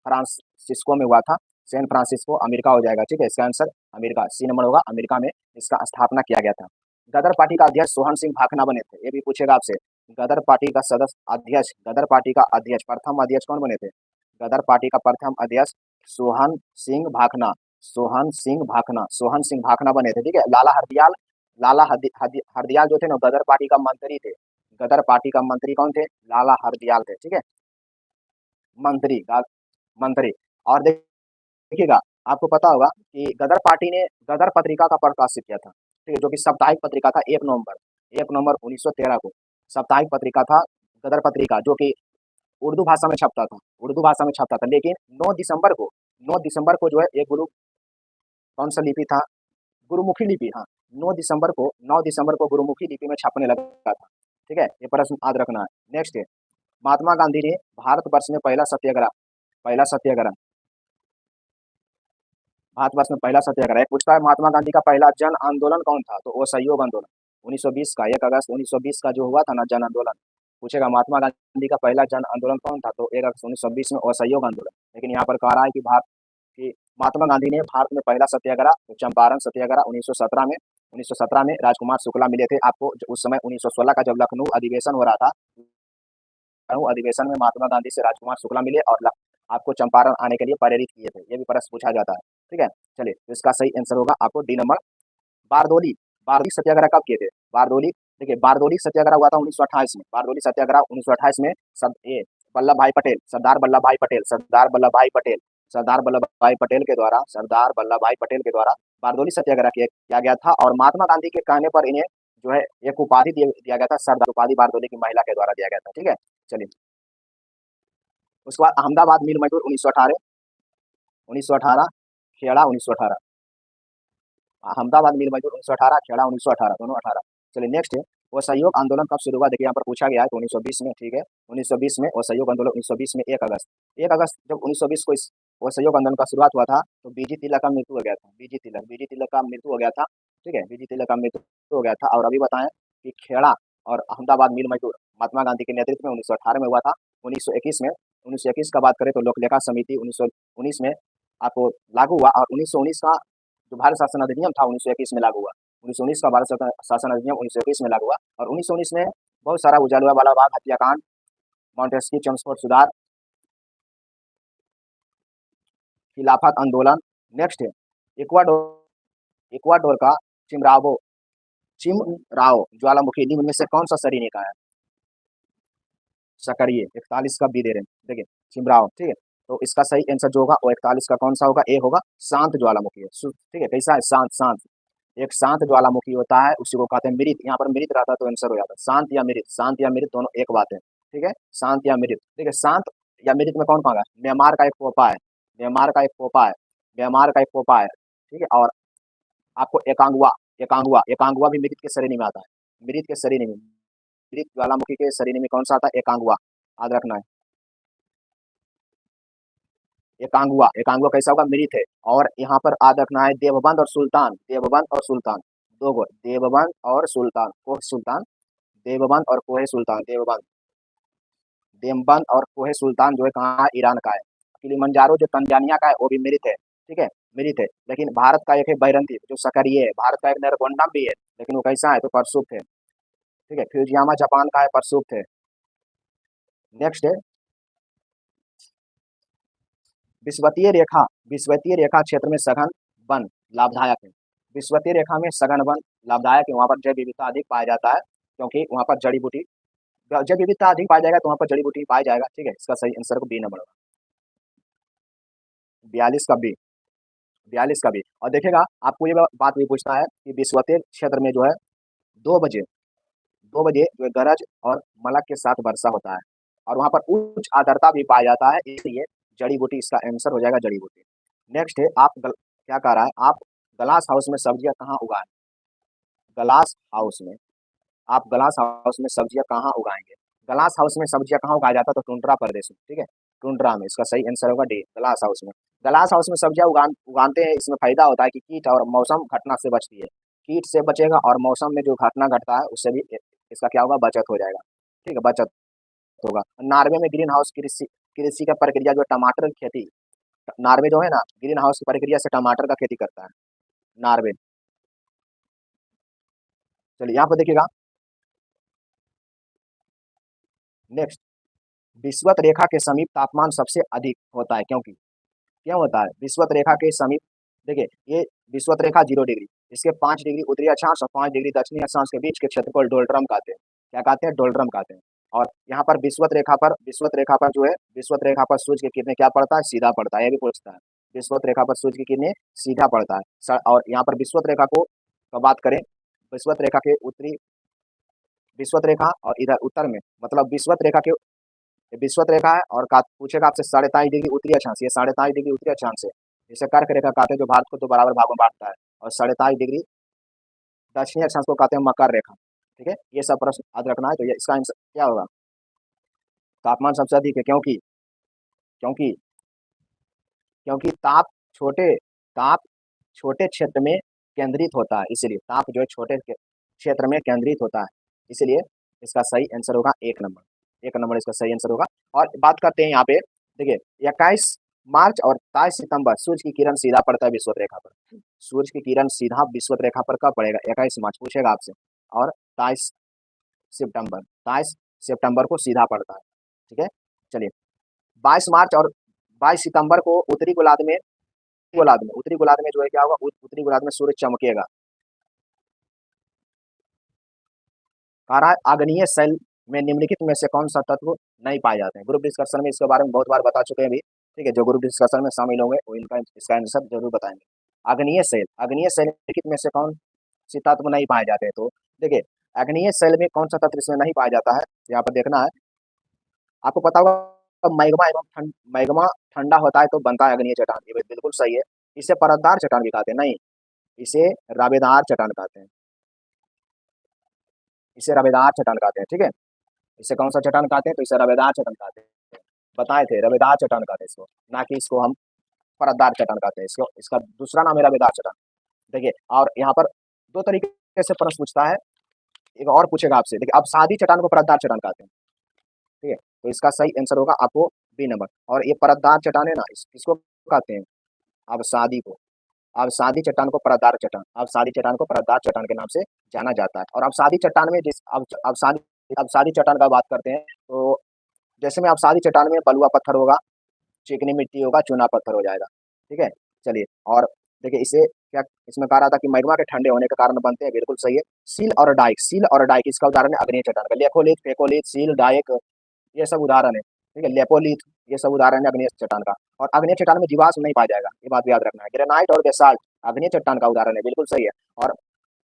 फ्रांसिस्को में हुआ था। सैन फ्रांसिस्को अमेरिका हो जाएगा, ठीक है, इसका आंसर अमेरिका, सी नंबर होगा, अमेरिका में इसका स्थापना किया गया था। गदर पार्टी का अध्यक्ष सोहन सिंह भाखना बने थे, ये भी पूछेगा आपसे। गदर पार्टी का सदस्य अध्यक्ष, गदर पार्टी का अध्यक्ष, प्रथम अध्यक्ष कौन बने थे? गदर पार्टी का प्रथम अध्यक्ष सोहन सिंह भाखना, सोहन सिंह भाखना, सोहन सिंह भाखना बने थे, ठीक है। लाला हरदयाल जो थे ना गदर पार्टी का मंत्री थे। गदर पार्टी का मंत्री कौन थे? लाला हरदयाल थे, ठीक है, मंत्री। और देखिएगा आपको पता होगा कि गदर पार्टी ने गदर पत्रिका का प्रकाशित किया था, ठीक है, जो कि साप्ताहिक पत्रिका था। 1 नवंबर 1913 को साप्ताहिक पत्रिका था गदर पत्रिका, जो कि उर्दू भाषा में छपता था, उर्दू भाषा में छपता था। लेकिन 9 दिसंबर को जो है एक कौन सा लिपि था? गुरुमुखी लिपि, हाँ, 9 दिसंबर को गुरुमुखी लिपि में छपने लगा था, ठीक है, ये प्रश्न याद रखना है। नेक्स्ट है महात्मा गांधी ने भारतवर्ष में पहला सत्याग्रह, भारतवर्ष में पहला सत्याग्रह पूछता है महात्मा गांधी का पहला जन आंदोलन कौन था? तो वो असहयोग आंदोलन 1920 का, 1 अगस्त 1920 का जो हुआ था ना जन आंदोलन, पूछेगा महात्मा गांधी का पहला जन आंदोलन कौन था? तो 1 अगस्त 1920 में असहयोग आंदोलन। लेकिन यहाँ पर कह रहा है कि भारत की महात्मा गांधी ने भारत में पहला सत्याग्रह चंपारण सत्याग्रह 1917 में राजकुमार शुक्ला मिले थे आपको उस समय 1916 का जब लखनऊ अधिवेशन हो रहा था, लखनऊ अधिवेशन में महात्मा गांधी से राजकुमार शुक्ला मिले और आपको चंपारण आने के लिए प्रेरित किए थे। ये भी प्रश्न पूछा जाता है। ठीक है, चलिए तो इसका सही आंसर होगा आपको डी नंबर। बारदोली बारदोली सत्याग्रह कब किए थे? बारदोली, देखिए बारदोली सत्याग्रह हुआ था 1928 में। बारदोली सत्याग्रह 1928 में सब ये वल्लभ भाई पटेल, सरदार वल्लभ भाई पटेल, सरदार वल्लभ भाई पटेल, सरदार वल्लभ भाई पटेल के द्वारा, सरदार वल्लभ भाई पटेल के द्वारा बारदोली सत्याग्रह किया गया था और महात्मा गांधी के कहने पर इन्हें जो है एक उपाधि दिया गया था, सरदार उपाधि बारदोली की महिला के द्वारा दिया गया था। ठीक है, चलिए उसके बाद अहमदाबाद मिल मजदूर 1918 खेड़ा 1918, अहमदाबाद मिल मजदूर 1918 खेड़ा 1918 दोनों 18। चलिए नेक्स्ट है असहयोग आंदोलन कब शुरू हुआ? देखिए यहाँ पर पूछा गया है तो 1920 में। ठीक है, 1920 में असहयोग आंदोलन 1920 में 1 अगस्त जब 1920 को इस असहयोग आंदोलन का शुरुआत हुआ था तो बीजी तिलक का मृत्यु हो गया था। बीजी तिलक का मृत्यु हो गया था। ठीक है, बीजी तिलक का मृत्यु हो गया था। और अभी बताएं कि खेड़ा और अहमदाबाद मिल मजदूर महात्मा गांधी के नेतृत्व में 1918 में हुआ था। 1921 का बात करें तो लोकलेखा समिति 1919 में आपको लागू हुआ और 1919 का जो भारत शासन अधिनियम था 1921 में लागू हुआ। 1919 का भारत शासन अधिनियम 1921 में लागू हुआ और 1919 में बहुत सारा उजालुआ वाला बाग हत्याकांड, मॉन्टेस्क्यू चम्सफोर्ड सुधार, खिलाफत आंदोलन। नेक्स्ट है इक्वाडोर का चिमराओ ज्वालामुखी निम्न में से कौन सा सरीने का है? सकरिए 41 का बी दे रहे हैं। देखिए चिमराओ। ठीक है, तो इसका सही आंसर जो होगा वो 41 का कौन सा होगा? ए होगा, शांत ज्वालामुखी है। ठीक है, कैसा है? शांत। एक शांत ज्वालामुखी होता है उसी को कहते हैं मृत। यहाँ पर मृत रहता तो आंसर हो जाता। शांत या मृत दोनों एक बात है। ठीक है, शांत या मृत। ठीक है, शांत या मृत में कौन कौन है? म्यांमार का एक पोपा है, म्यांमार का एक पोपा है, म्यांमार का एक पोपा है। ठीक है, और आपको एकांगुआ भी मृत के श्रेणी में आता है। मृत के श्रेणी में, मृत ज्वालामुखी के श्रेणी में कौन सा आता है? एकांगुआ, याद रखना है। एकांगुआ कैसा होगा? मृत है। और यहाँ पर याद रखना है देवबंद और सुल्तान, दो गो देवबंद और सुल्तान, कोह सुल्तान, देवबंद और कोहे सुल्तान, देवबंद और कोहे सुल्तान जो है कहाँ? ईरान का है। किलिमंजारो जो तंजानिया का है वो भी मृत है। ठीक है, मृत है। लेकिन भारत का एक है बैरंती जो सकरिये है, भारत का एक नरगोंडम भी है लेकिन वो कैसा है? तो परसुप्त है। ठीक है, फ्यूजियामा जापान का है, परसुप्त है। नेक्स्ट है विश्वतीय रेखा क्षेत्र में सघन वन लाभदायक है। विश्वतीय रेखा में सघन वन लाभदायक है, वहाँ पर जैव विविधता अधिक पाया जाता है क्योंकि वहाँ पर जड़ी बूटी, जैव विविधता अधिक पाया जाएगा तो वहाँ पर जड़ी बूटी पाया जाएगा। ठीक है, इसका सही आंसर को बी नंबर होगा। 42 का बी। और देखिएगा आपको ये बात भी पूछता है कि विश्वतीय क्षेत्र में जो है 2 बजे जो है गरज और मलक के साथ वर्षा होता है और वहाँ पर उच्च आर्द्रता भी पाया जाता है, इसलिए जड़ी बूटी इसका आंसर हो जाएगा, जड़ी बूटी। नेक्स्ट है क्या कह रहा है? आप ग्लास हाउस में सब्जियां कहाँ उगाएं? ग्लास हाउस में आप ग्लास हाउस में सब्जियां कहाँ उगाएंगे? ग्लास हाउस में सब्जियां कहाँ उगाया जाता है? तो टुंड्रा प्रदेश में। ठीक है, टुंड्रा में। इसका सही आंसर होगा डी, ग्लास हाउस में। ग्लास हाउस में सब्जियां उगाते हैं, इसमें फायदा होता है कि कीट और मौसम घटना से बचती है, कीट से बचेगा और मौसम में जो घटना घटता है उससे भी इसका क्या होगा? बचत हो जाएगा। ठीक है, बचत होगा। नॉर्वे में ग्रीन हाउस कृषि कृषि का प्रक्रिया जो टमाटर की खेती, नॉर्वे जो है ना ग्रीन हाउस की प्रक्रिया से टमाटर का खेती करता है, नॉर्वे। चलिए यहाँ पर देखिएगा नेक्स्ट, विषुवत रेखा के समीप तापमान सबसे अधिक होता है क्योंकि, क्यों होता है विषुवत रेखा के समीप? देखिए ये विषुवत रेखा 0 डिग्री, इसके 5 डिग्री उत्तरी अक्षांश और 5 डिग्री दक्षिणी अक्षांश के बीच के क्षेत्र को डोल्ड्रम कहते हैं। क्या कहते हैं? डोल्ड्रम कहते हैं। और यहाँ पर विषुवत रेखा पर जो है, विषुवत रेखा पर सूर्य की किरणें क्या पड़ता है? सीधा पड़ता है। ये भी पूछता है, विषुवत रेखा पर सूर्य की किरणें सीधा पड़ता है। और यहाँ पर विषुवत रेखा को बात करें, विषुवत रेखा के उत्तरी, विषुवत रेखा और इधर उत्तर में, मतलब विषुवत रेखा है और पूछेगा आपसे 23.5 डिग्री उत्तरी अक्षांश, ये 23.5 डिग्री उत्तरी अक्षांश है। इसे कर्क रेखा कहते हैं जो भारत को 2 बराबर भागों में बांटता है। और 23.5 डिग्री दक्षिणी अक्षांश को कहते हैं मकर रेखा। ठीक है, ये सब प्रश्न याद रखना है। तो ये इसका आंसर क्या होगा? तापमान सबसे अधिक है क्योंकि क्योंकि क्योंकि ताप छोटे क्षेत्र में केंद्रित होता है, इसलिए ताप जो है छोटे क्षेत्र में केंद्रित होता है, इसलिए इसका सही आंसर होगा 1 नंबर। 1 नंबर इसका सही आंसर होगा। और बात करते हैं यहाँ पे, देखिए मार्च और 23 सितंबर सूर्य की किरण सीधा पड़ता है विषुवत रेखा पर। सूर्य की किरण सीधा विषुवत रेखा पर कब पड़ेगा? 21 मार्च पूछेगा आपसे। और 23 सितंबर को सीधा पड़ता है। ठीक है, चलिए। 22 मार्च और 22 सितंबर को उत्तरी गोलार्ध में जो है क्या होगा? उत्तरी गोलार्ध में सूर्य चमकेगा। कह रहा है आग्नेय शैल में निम्नलिखित में से कौन सा तत्व नहीं पाए जाते हैं? ग्रुप डिस्कशन में इसके बारे में बहुत बार बता चुके हैं अभी। ठीक है, जो ग्रुप डिस्कशन में शामिल होंगे वो इनका इसका आंसर जरूर बताएंगे। आग्नेय शैल निम्नलिखित में से कौन से तत्व नहीं पाए जाते हैं? तो देखिए, आग्नेय शैल में कौन सा तत्व इसमें नहीं पाया जाता है, यहाँ पर देखना है। आपको पता होगा मैग्मा ठंडा होता है तो बनता है अग्नीय चट्टान, ये बिल्कुल सही है। इसे परतदार चट्टान भी कहते हैं, नहीं, इसे रवेदार चट्टान कहते हैं। इसे रवेदार चट्टान कहते हैं। ठीक है, इसे कौन सा चट्टान कहते हैं? तो इसे रवेदार चट्टान कहते हैं। बताए थे, रवेदार चट्टान कहते हैं इसको, ना कि इसको हम परतदार चट्टान कहते हैं। इसको इसका दूसरा नाम है रवेदार चट्टान। देखिए, और यहाँ पर दो तरीके से प्रश्न पूछता है, एक और पूछेगा आपसे। देखिए, अब शादी चट्टान को परतदार चट्टान कहते हैं। ठीक है, तो इसका सही आंसर होगा आपको बी नंबर। और ये परतदार चट्टान है ना, इसको कहते हैं अब शादी को, अब शादी चट्टान को परतदार चट्टान, अब शादी चट्टान को परतदार चट्टान के नाम से जाना जाता है। और अब शादी चट्टान में जिस अब शादी चट्टान का बात करते हैं, तो जैसे में अब शादी चट्टान में बलुआ पत्थर होगा, चिकनी मिट्टी होगा, चूना पत्थर हो जाएगा। ठीक है, चलिए। और देखिए, इसे क्या इसमें कहा रहा था कि मैग्मा के ठंडे होने के कारण बनते हैं, बिल्कुल सही है। सील और डाइक इसका उदाहरण है अग्नेय चट्टान का। लेकोलिथ, फेकोलिथ, सील, डाइक ये सब उदाहरण है। ठीक है, लेपोलिथ ये सब उदाहरण है अग्नेय चट्टान का। और अग्नेय चट्टान में जीवाश्म नहीं पाया जाएगा, ये बात भी याद रखना है। ग्रेनाइट और बेसाल्ट अग्नेय चट्टान का उदाहरण है, बिल्कुल सही है। और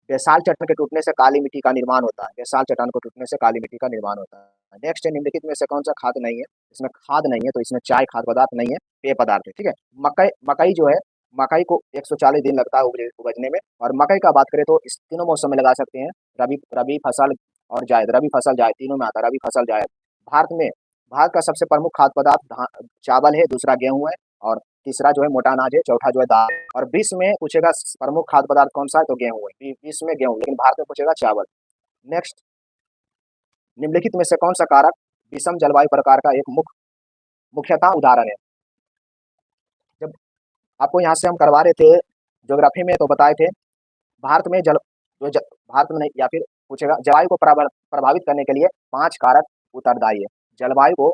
बेसाल्ट चट्टान के टूटने से काली मिट्टी का निर्माण होता है, बेसाल्ट चट्टान को टूटने से काली मिट्टी का निर्माण होता है। नेक्स्ट है, निम्नलिखित में से कौन सा खाद नहीं है? इसमें खाद नहीं है, तो इसमें चाय खाद्य पदार्थ नहीं है, पेय पदार्थ है। ठीक है, मकई मकई जो है, मकई को 140 दिन लगता है उपजने में। और मकई का बात करें तो इस तीनों मौसम में लगा सकते हैं, रबी रबी फसल और जायद, रबी फसल जायद तीनों में आता है, रबी फसल जायद। भारत में भारत का सबसे प्रमुख खाद्य पदार्थ चावल है, दूसरा गेहूं है, और तीसरा जो है मोटा अनाज है, चौथा जो है दाल। और विश्व में पूछेगा प्रमुख खाद्य पदार्थ कौन सा है, तो गेहूं है। विश्व में गेहूं, लेकिन भारत में पूछेगा चावल। नेक्स्ट, निम्नलिखित में से कौन सा कारक विषम जलवायु प्रकार का एक मुख्यतः उदाहरण है? जब आपको यहाँ से हम करवा रहे थे ज्योग्राफी में, तो बताए थे भारत में भारत में नहीं, या फिर पूछेगा जलवायु को प्रभावित करने के लिए 5 कारक उत्तरदायी है। जलवायु को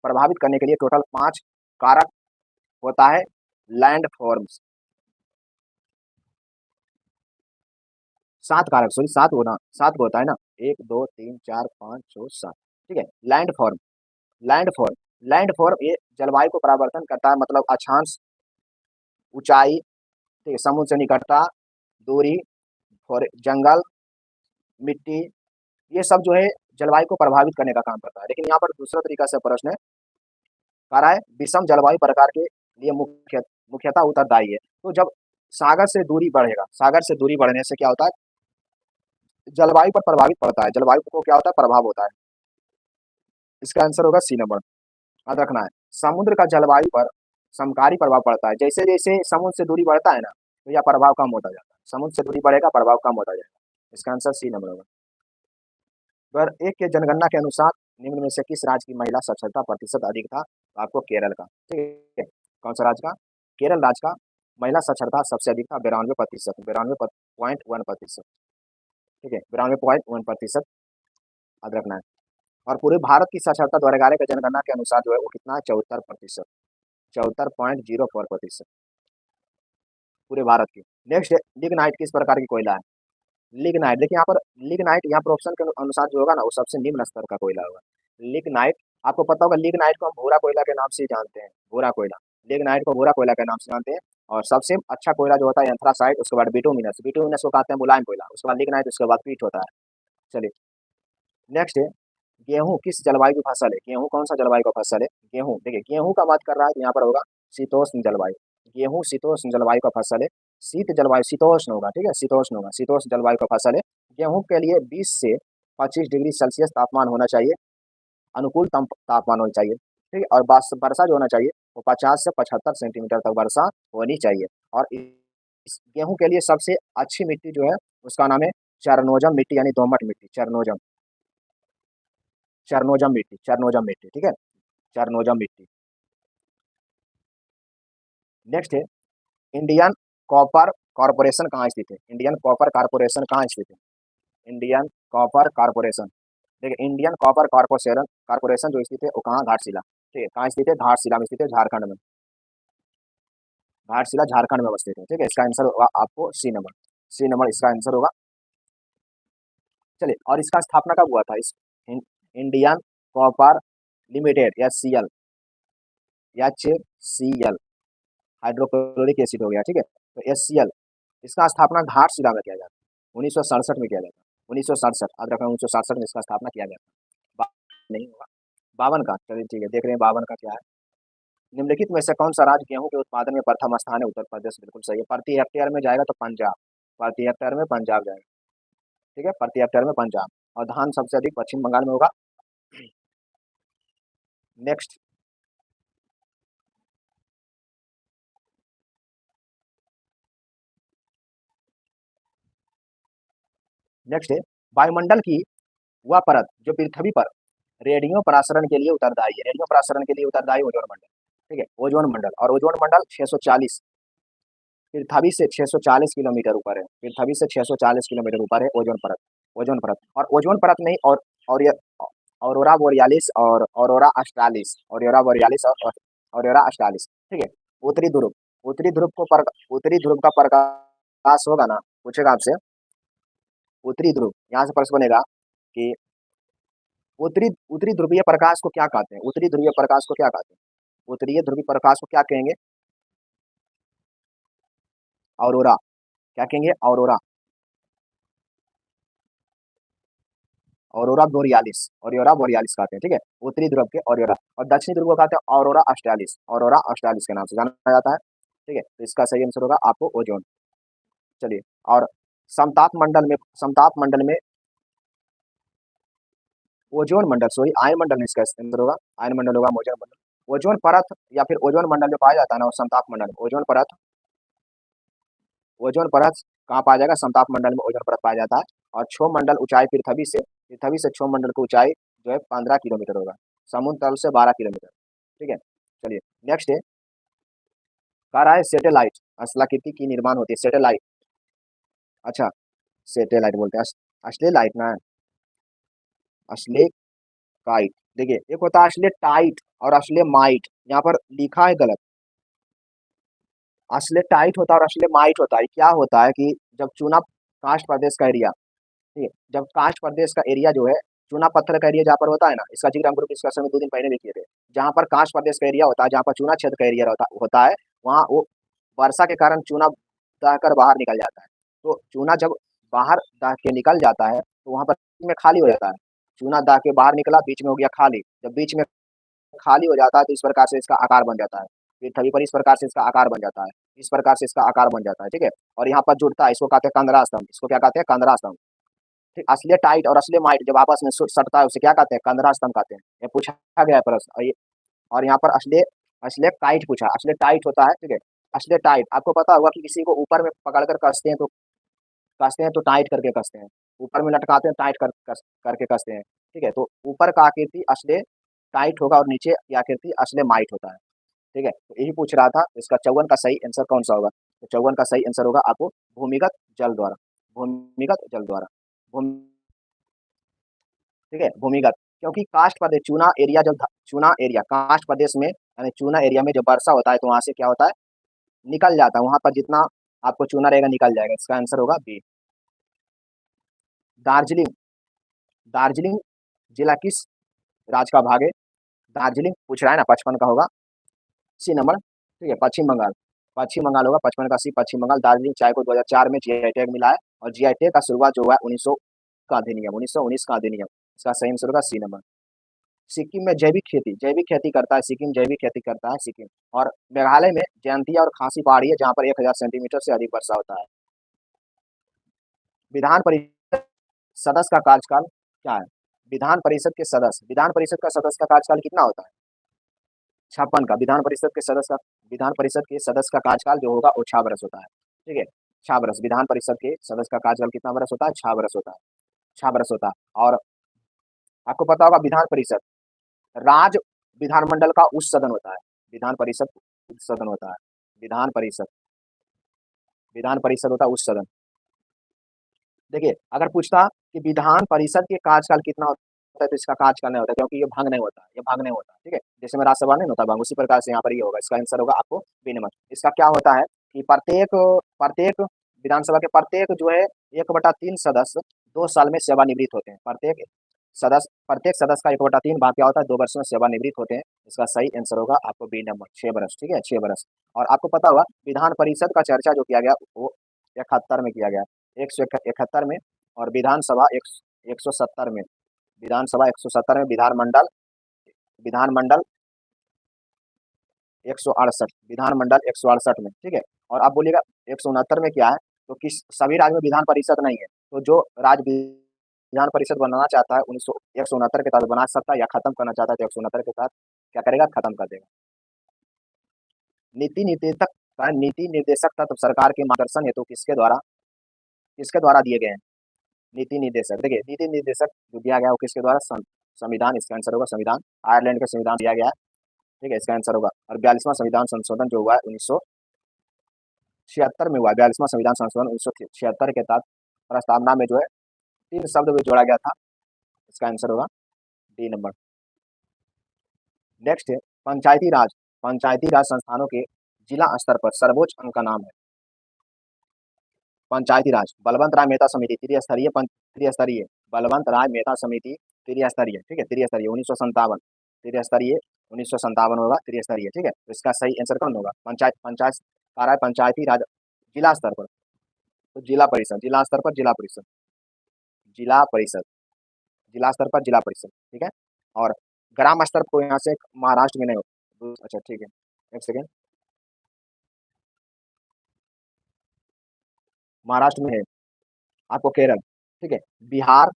प्रभावित करने के लिए टोटल 5 कारक होता है। लैंड फॉर्म्स 7 कारक, सॉरी 7 होना, 7 को होता है ना, 1 2 3 4 5 6 7। ठीक है, लैंड फॉर्म ये जलवायु को परिवर्तन करता है, मतलब अक्षांश, ऊंचाई, ठीक है, समुद्र से निकटता, दूरी, जंगल, मिट्टी, ये सब जो है जलवायु को प्रभावित करने का काम करता है। लेकिन यहाँ पर दूसरा तरीका से प्रश्न है, कह रहा है विषम जलवायु प्रकार के लिए मुख्यतः उत्तरदायी है। तो जब सागर से दूरी बढ़ेगा, सागर से दूरी बढ़ने से क्या होता है? जलवायु पर प्रभावित पड़ता है, जलवायु को क्या होता है? प्रभाव होता है। इसका आंसर होगा सी नंबर, याद रखना है। समुद्र का जलवायु पर समकारी प्रभाव पड़ता है। जैसे जैसे समुद्र से दूरी बढ़ता है ना, तो यह प्रभाव कम होता जाता है। समुद्र से दूरी बढ़ेगा, प्रभाव कम होता जाएगा। इसका आंसर सी नंबर होगा। 2001 के जनगणना के अनुसार निम्न में से किस राज्य की महिला साक्षरता प्रतिशत अधिक था? तो आपको केरल का, ठीक है, कौन सा राज्य का? केरल राज्य का महिला साक्षरता सबसे अधिक था, 92%, 92.1%। ठीक है, 92.1% याद रखना है। और पूरे भारत की साक्षरता 2011 के जनगणना के अनुसार जो है वो कितना है? 74%, 74.04% पूरे भारत की। नेक्स्ट है, लिग्नाइट किस प्रकार की कोयला है? लिग्नाइट, देखिए यहाँ पर लिग्नाइट, यहाँ पर ऑप्शन के अनुसार जो होगा ना, वो सबसे निम्न स्तर का कोयला होगा। लिग्नाइट, आपको पता होगा लिग्नाइट को हम भूरा कोयला के नाम से ही जानते हैं, भूरा कोयला, लिग्नाइट को भूरा कोयला के नाम से जानते हैं। और सबसे अच्छा कोयला जो होता है एंथ्रासाइट, उसके बाद बिटुमिनस, बिटुमिनस को कहते हैं मुलायम कोयला, उसके बाद लिग्नाइट, उसके बाद पीट होता है। चलिए, नेक्स्ट है, गेहूं किस जलवायु की फसल है? गेहूं कौन सा जलवायु का फसल है? गेहूं, देखिए गेहूं का बात कर रहा है तो यहाँ पर होगा शीतोष्ण जलवायु। गेहूं शीतोष्ण जलवायु का फसल है। शीत जलवायु शीतोष्ण होगा, ठीक है, शीतोष्ण होगा, शीतोष्ण जलवायु का फसल है। गेहूं के लिए 20 से 25 डिग्री सेल्सियस तापमान होना चाहिए, अनुकूल तापमान होना चाहिए। ठीक है, और वर्षा जो होना चाहिए वो 50 से 75 सेंटीमीटर तक वर्षा होनी चाहिए। और इस गेहूं के लिए सबसे अच्छी मिट्टी जो है उसका नाम है चरनोजम मिट्टी, यानी दोमट मिट्टी, चरनोजम मिट्टी, ठीक है, चरनोजम मिट्टी। नेक्स्ट है इंडियन कॉपर कॉरपोरेशन कहाँ स्थित है? इंडियन कॉपर कॉरपोरेशन कहाँ स्थित है? इंडियन कॉपर कॉरपोरेशन, देखिए इंडियन कॉपर कॉरपोरेशन कॉरपोरेशन जो स्थित है वो कहाँ? घाटशिला। ठीक है, कहाँ स्थित है? घाटशिला में स्थित है, झारखंड में। घाटशिला झारखंड में अवस्थित है। ठीक है, इसका आंसर होगा आपको सी नंबर। सी नंबर इसका आंसर होगा। चलिए, और इसका स्थापना कब हुआ था? इस Indian copper limited, H C L, HCL, hydrochloric acid हो गया। ठीक है, तो HCL इसका स्थापना घाटशिला में किया जाता है, 1967 में किया जाता है। 1967, याद रखना, 1967 में इसका स्थापना किया गया था। नहीं होगा 52 का। चलिए ठीक है, देख रहे हैं 52 का क्या है। निम्नलिखित में से कौन सा राज्य गेहूं के उत्पादन में प्रथम स्थान है? उत्तर प्रदेश, बिल्कुल सही है। प्रति हेक्टेयर में जाएगा तो पंजाब, प्रति हेक्टेयर में पंजाब जाएगा। ठीक है, प्रति हेक्टेयर में पंजाब। और धान सबसे अधिक पश्चिम बंगाल में होगा। नेक्स्ट, नेक्स्ट है वायुमंडल की वह परत जो पृथ्वी पर रेडियो प्रसारण के लिए उत्तरदायी है। रेडियो प्रसारण के लिए उत्तरदायी ओजोन मंडल। ठीक है, ओजोन मंडल, और ओजोन मंडल 640, पृथ्वी से 640 किलोमीटर ऊपर है। पृथ्वी से 640 किलोमीटर ऊपर है ओजोन परत। ओजोन परत, और ओजोन परत नहीं, और ये ऑरोरा बोरियालिस और ऑरोरा ऑस्ट्रालिस, ऑरोरा बोरियालिस और ऑरोरा ऑस्ट्रालिस। ठीक है, उत्तरी ध्रुव, उत्तरी ध्रुव का प्रकाश होगा ना, पूछेगा आपसे। उत्तरी ध्रुव, यहाँ से प्रश्न बनेगा कि उत्तरी उत्तरी ध्रुवीय प्रकाश को क्या कहते हैं? उत्तरी ध्रुवीय प्रकाश को क्या कहते हैं? उत्तरीय ध्रुवीय प्रकाश को क्या कहेंगे? ऑरोरा। क्या कहेंगे? Aurora, aurora borealis, aurora borealis कहते हैं। ठीक है, उत्तरी ध्रुव के ऑरोरा, और दक्षिणी ध्रुव को कहते हैं ऑरोरा ऑस्ट्रालिस, ऑरोरा ऑस्ट्रालिस के नाम से जाना जाता है। ठीक है, तो इसका सही आंसर होगा आपको ओजोन। चलिए, और समताप मंडल में ओजोन मंडल, सॉरी आयन मंडल में इसका आंसर होगा, आयन मंडल होगा, ओजोन मंडल। ओजोन परत या फिर ओजोन मंडल जो पाया जाता है ना, वो समताप मंडल, ओजोन परत, ओजोन परत कहाँ पाया जाएगा? समताप मंडल में ओजोन परत पाया जाता है। और क्षोभ मंडल ऊंचाई पृथ्वी से क्षोभ मंडल की ऊंचाई जो है 15 किलोमीटर होगा, समुद्र तल से 12 किलोमीटर। ठीक है, चलिए नेक्स्ट है, कह रहा है सेटेलाइट स्थलाकृति की निर्माण होती है। सेटेलाइट, अच्छा, सेटेलाइट बोलते हैं, असली लाइट ना, असली काइट। देखिए, एक होता है असली टाइट और असली माइट, यहाँ पर लिखा है गलत। असली टाइट होता है और असली माइट होता है। क्या होता है कि जब चूना कास्ट प्रदेश का एरिया, ठीक है, जब कास्ट प्रदेश का एरिया जो है, चूना पत्थर का एरिया जहाँ पर होता है ना, इसका जिक्र हम ग्रुप डिस्कशन में 2 दिन पहले भी किए थे। जहाँ पर कास्ट प्रदेश का एरिया होता है, जहाँ पर चूना क्षेत्र का एरिया होता है, वहाँ वो वर्षा के कारण चूना दहकर बाहर निकल जाता है। तो चूना जब बाहर दह के निकल जाता है तो वहाँ पर में खाली हो जाता है। चूना दह के बाहर निकला, बीच में हो गया खाली। जब बीच में खाली हो जाता है तो इस प्रकार से इसका आकार बन जाता है। पृथ्वी पर इस प्रकार से इसका आकार बन जाता है, इस प्रकार से इसका आकार बन जाता है। ठीक है, और यहाँ पर जुड़ता है, इसको कहते हैं कंदरा स्तंभ। इसको क्या कहते हैं? कंदरा स्तंभ। ठीक, असली टाइट और असली माइट जब आपस में सटता है उसे क्या कहते हैं? कंदरा स्तंभ कहते हैं। ये पूछा गया है प्रश्न। और यहाँ पर असली असली टाइट पूछा, असली टाइट होता है। ठीक है, असली टाइट आपको पता होगा कि किसी को ऊपर में पकड़कर कसते हैं तो टाइट करके कसते हैं। ऊपर में लटकाते हैं, टाइट करके कसते हैं। ठीक है, तो ऊपर का आकृति असले टाइट होगा और नीचे की आकृति असले माइट होता है। ठीक है, तो यही पूछ रहा था। इसका 54 का सही आंसर कौन सा होगा? तो 54 का सही आंसर होगा आपको भूमिगत जल द्वारा, भूमिगत जल द्वारा, भूमि, ठीक है, भूमिगत। क्योंकि कास्ट प्रदेश चूना एरिया कास्ट प्रदेश में, यानी चूना एरिया में जब वर्षा होता है तो वहां से क्या होता है? निकल जाता है, वहां पर जितना आपको चूना रहेगा निकल जाएगा। इसका आंसर होगा बी। दार्जिलिंग, दार्जिलिंग जिला किस राज्य का भाग है? दार्जिलिंग पूछ रहा है ना, 55 का होगा सी नंबर। ठीक है, पश्चिम बंगाल, पश्चिम बंगाल होगा 55 का सी, पश्चिम बंगाल। दार्जिलिंग चाय को 2004 में जीआई टैग मिला है, और जीआई टैग का शुरुआत जो हुआ है 1900 का अधिनियम, 1919 का अधिनियम। इसका सही आंसर होगा सी नंबर। सिक्किम में जैविक खेती करता है सिक्किम, जैविक खेती करता है सिक्किम। और मेघालय में जयंतिया और खासी पहाड़ी है, जहाँ पर 1000 सेंटीमीटर से अधिक वर्षा होता है। विधान परिषद सदस्य का कार्यकाल क्या है? विधान परिषद का सदस्य का कार्यकाल कितना होता है? 56 का। विधान परिषद के सदस्य का कार्यकाल जो होगा वो 6 वर्ष होता है। ठीक है, 6 वर्ष। विधान परिषद के सदस्य का कार्यकाल कितना वर्ष होता है? 6 वर्ष होता है, 6 वर्ष होता है। और आपको पता होगा विधान परिषद राज्य विधानमंडल का उच्च सदन होता है। विधान परिषद उच्च सदन होता है। विधान परिषद, विधान परिषद होता है उच्च सदन। देखिए अगर पूछता कि विधान परिषद के कार्यकाल कितना होता है तो इसका कार्यकाल नहीं होता क्योंकि ये भंग नहीं होता, ये भंग नहीं होता, ठीक है। जैसे में राज्यसभा नहीं होता भंग, उसी प्रकार से यहाँ पर ये होगा, इसका आंसर होगा आपको बी नंबर। इसका क्या होता है कि प्रत्येक प्रत्येक विधानसभा के प्रत्येक जो है 1/3 सदस्य 2 साल में सेवानिवृत्त होते हैं। प्रत्येक सदस्य का 1/3 भाग क्या होता है, 2 वर्ष में सेवानिवृत्त होते हैं। इसका सही आंसर होगा आपको बी नंबर, 6 वर्ष, ठीक है, 6 वर्ष। और आपको पता होगा विधान परिषद का चर्चा जो किया गया वो 71 में किया गया, 171 में, और विधानसभा 170 में, विधानसभा 170 में, विधानमंडल 168, विधानमंडल 168 में, ठीक है। और आप बोलिएगा 169 में क्या है, तो किस सभी राज्य में विधान परिषद नहीं है, तो जो राज्य विधान परिषद बनाना चाहता है 169 के तहत बना सकता है, या खत्म करना चाहता है तो 169 के तहत क्या करेगा, खत्म कर देगा। नीति निर्देशक तत्व सरकार के मार्गदर्शन हेतु किसके द्वारा दिए गए हैं। नीति निर्देशक, देखिए नीति निर्देशक जो दिया गया वो किसके द्वारा, संविधान, इसका आंसर होगा संविधान। आयरलैंड का संविधान दिया गया है, ठीक है, इसका आंसर होगा। और 42वां संविधान संशोधन जो हुआ है 1976 में हुआ, 42वां संविधान संशोधन 1976 के तहत प्रस्तावना में जो है 3 शब्द भी जोड़ा गया था, इसका आंसर होगा डी नंबर। नेक्स्ट है पंचायती राज संस्थानों के जिला स्तर पर सर्वोच्च अंग का नाम है। पंचायती राज बलवंत राय मेहता समिति त्रिस्तरीय बलवंत राय मेहता समिति त्रिस्तरीय, ठीक है, त्रिस्तरीय 1957, त्रिस्तरीय 1957 होगा, त्रिस्तरीय, ठीक है। तो इसका सही आंसर कौन होगा, पंचायत कार्य पंचायती राज जिला स्तर पर, तो जिला परिषद, जिला स्तर पर जिला परिषद, जिला परिषद, जिला स्तर पर जिला परिषद, ठीक है। और ग्राम स्तर को यहाँ से महाराष्ट्र में नहीं हो, अच्छा ठीक है, एक सेकेंड, महाराष्ट्र में है आपको केरल, ठीक है, बिहार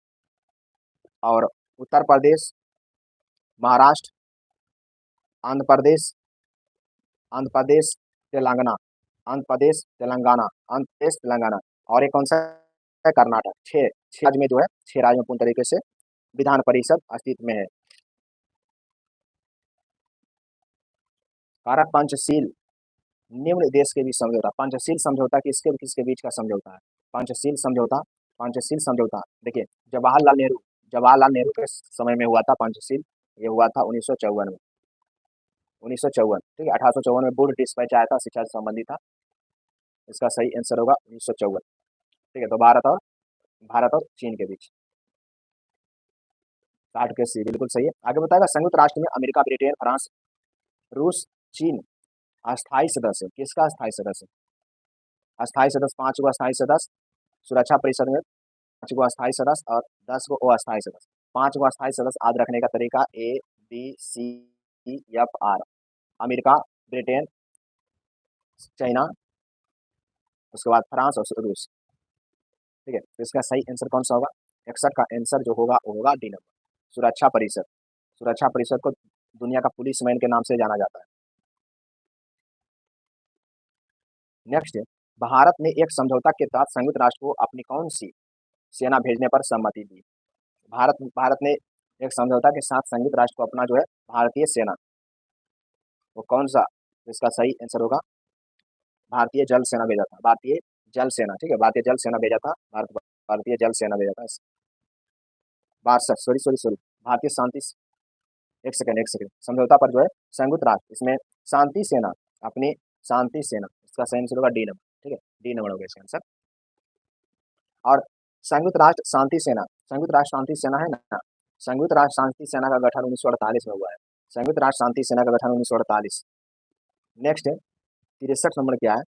और उत्तर प्रदेश, महाराष्ट्र, आंध्र प्रदेश, तेलंगाना, आंध्र प्रदेश तेलंगाना, और एक कौन सा है, कर्नाटक। 6 राज्य में जो है, 6 राज्य में पूर्ण तरीके से विधान परिषद अस्तित्व में है। कारक पंचशील निम्न देश के बीच समझौता, पंचशील समझौता किसके बीच का समझौता है, पंचशील समझौता देखिए जवाहरलाल नेहरू के समय में हुआ था पंचशील, ये हुआ था 1954 में, 1954, ठीक है, 1854 में वुड डिस्पैच आया था, शिक्षा से संबंधित था, इसका सही आंसर होगा 1954, ठीक है। तो भारत और चीन के बीच 60 के सी, बिल्कुल सही है। आगे बताएगा संयुक्त राष्ट्र में अमेरिका, ब्रिटेन, फ्रांस, रूस, चीन अस्थायी सदस्य, किसका अस्थायी सदस्य, अस्थायी सदस्य 5 गो अस्थायी सदस्य, सुरक्षा परिषद में 5 गो अस्थायी सदस्य और 10 गो अस्थायी सदस्य। 5 गो अस्थायी सदस्य याद रखने का तरीका ABCEFR, अमेरिका, ब्रिटेन, चाइना, उसके बाद फ्रांस और रूस, ठीक है। तो इसका सही आंसर कौन सा होगा, 61 का आंसर जो होगा वो होगा डी नंबर, सुरक्षा परिषद। सुरक्षा परिषद को दुनिया का पुलिस मैन के नाम से जाना जाता है। नेक्स्ट है भारत ने एक समझौता के तहत संयुक्त राष्ट्र को अपनी कौन सी सेना भेजने पर सहमति दी। भारत ने एक समझौता के साथ संयुक्त राष्ट्र को अपना जो है भारतीय सेना, वो कौन सा, इसका सही आंसर होगा भारतीय जल सेना भेजा था, भारतीय जल सेना, ठीक है, भारतीय जल सेना भेजा था, भारतीय जल सेना भेजा था। सॉरी भारतीय शांति, एक सेकंड, समझौता पर जो है संयुक्त राष्ट्र, इसमें शांति सेना, अपनी शांति सेना, इसका सही आंसर होगा डी नंबर, ठीक है, डी नंबर होगा इसका आंसर। और संयुक्त राष्ट्र शांति सेना है ना, संयुक्त राष्ट्र शांति सेना का गठन 1948 में हुआ है, संयुक्त राष्ट्र शांति सेना का गठन 1948। नेक्स्ट है 63 नंबर क्या है,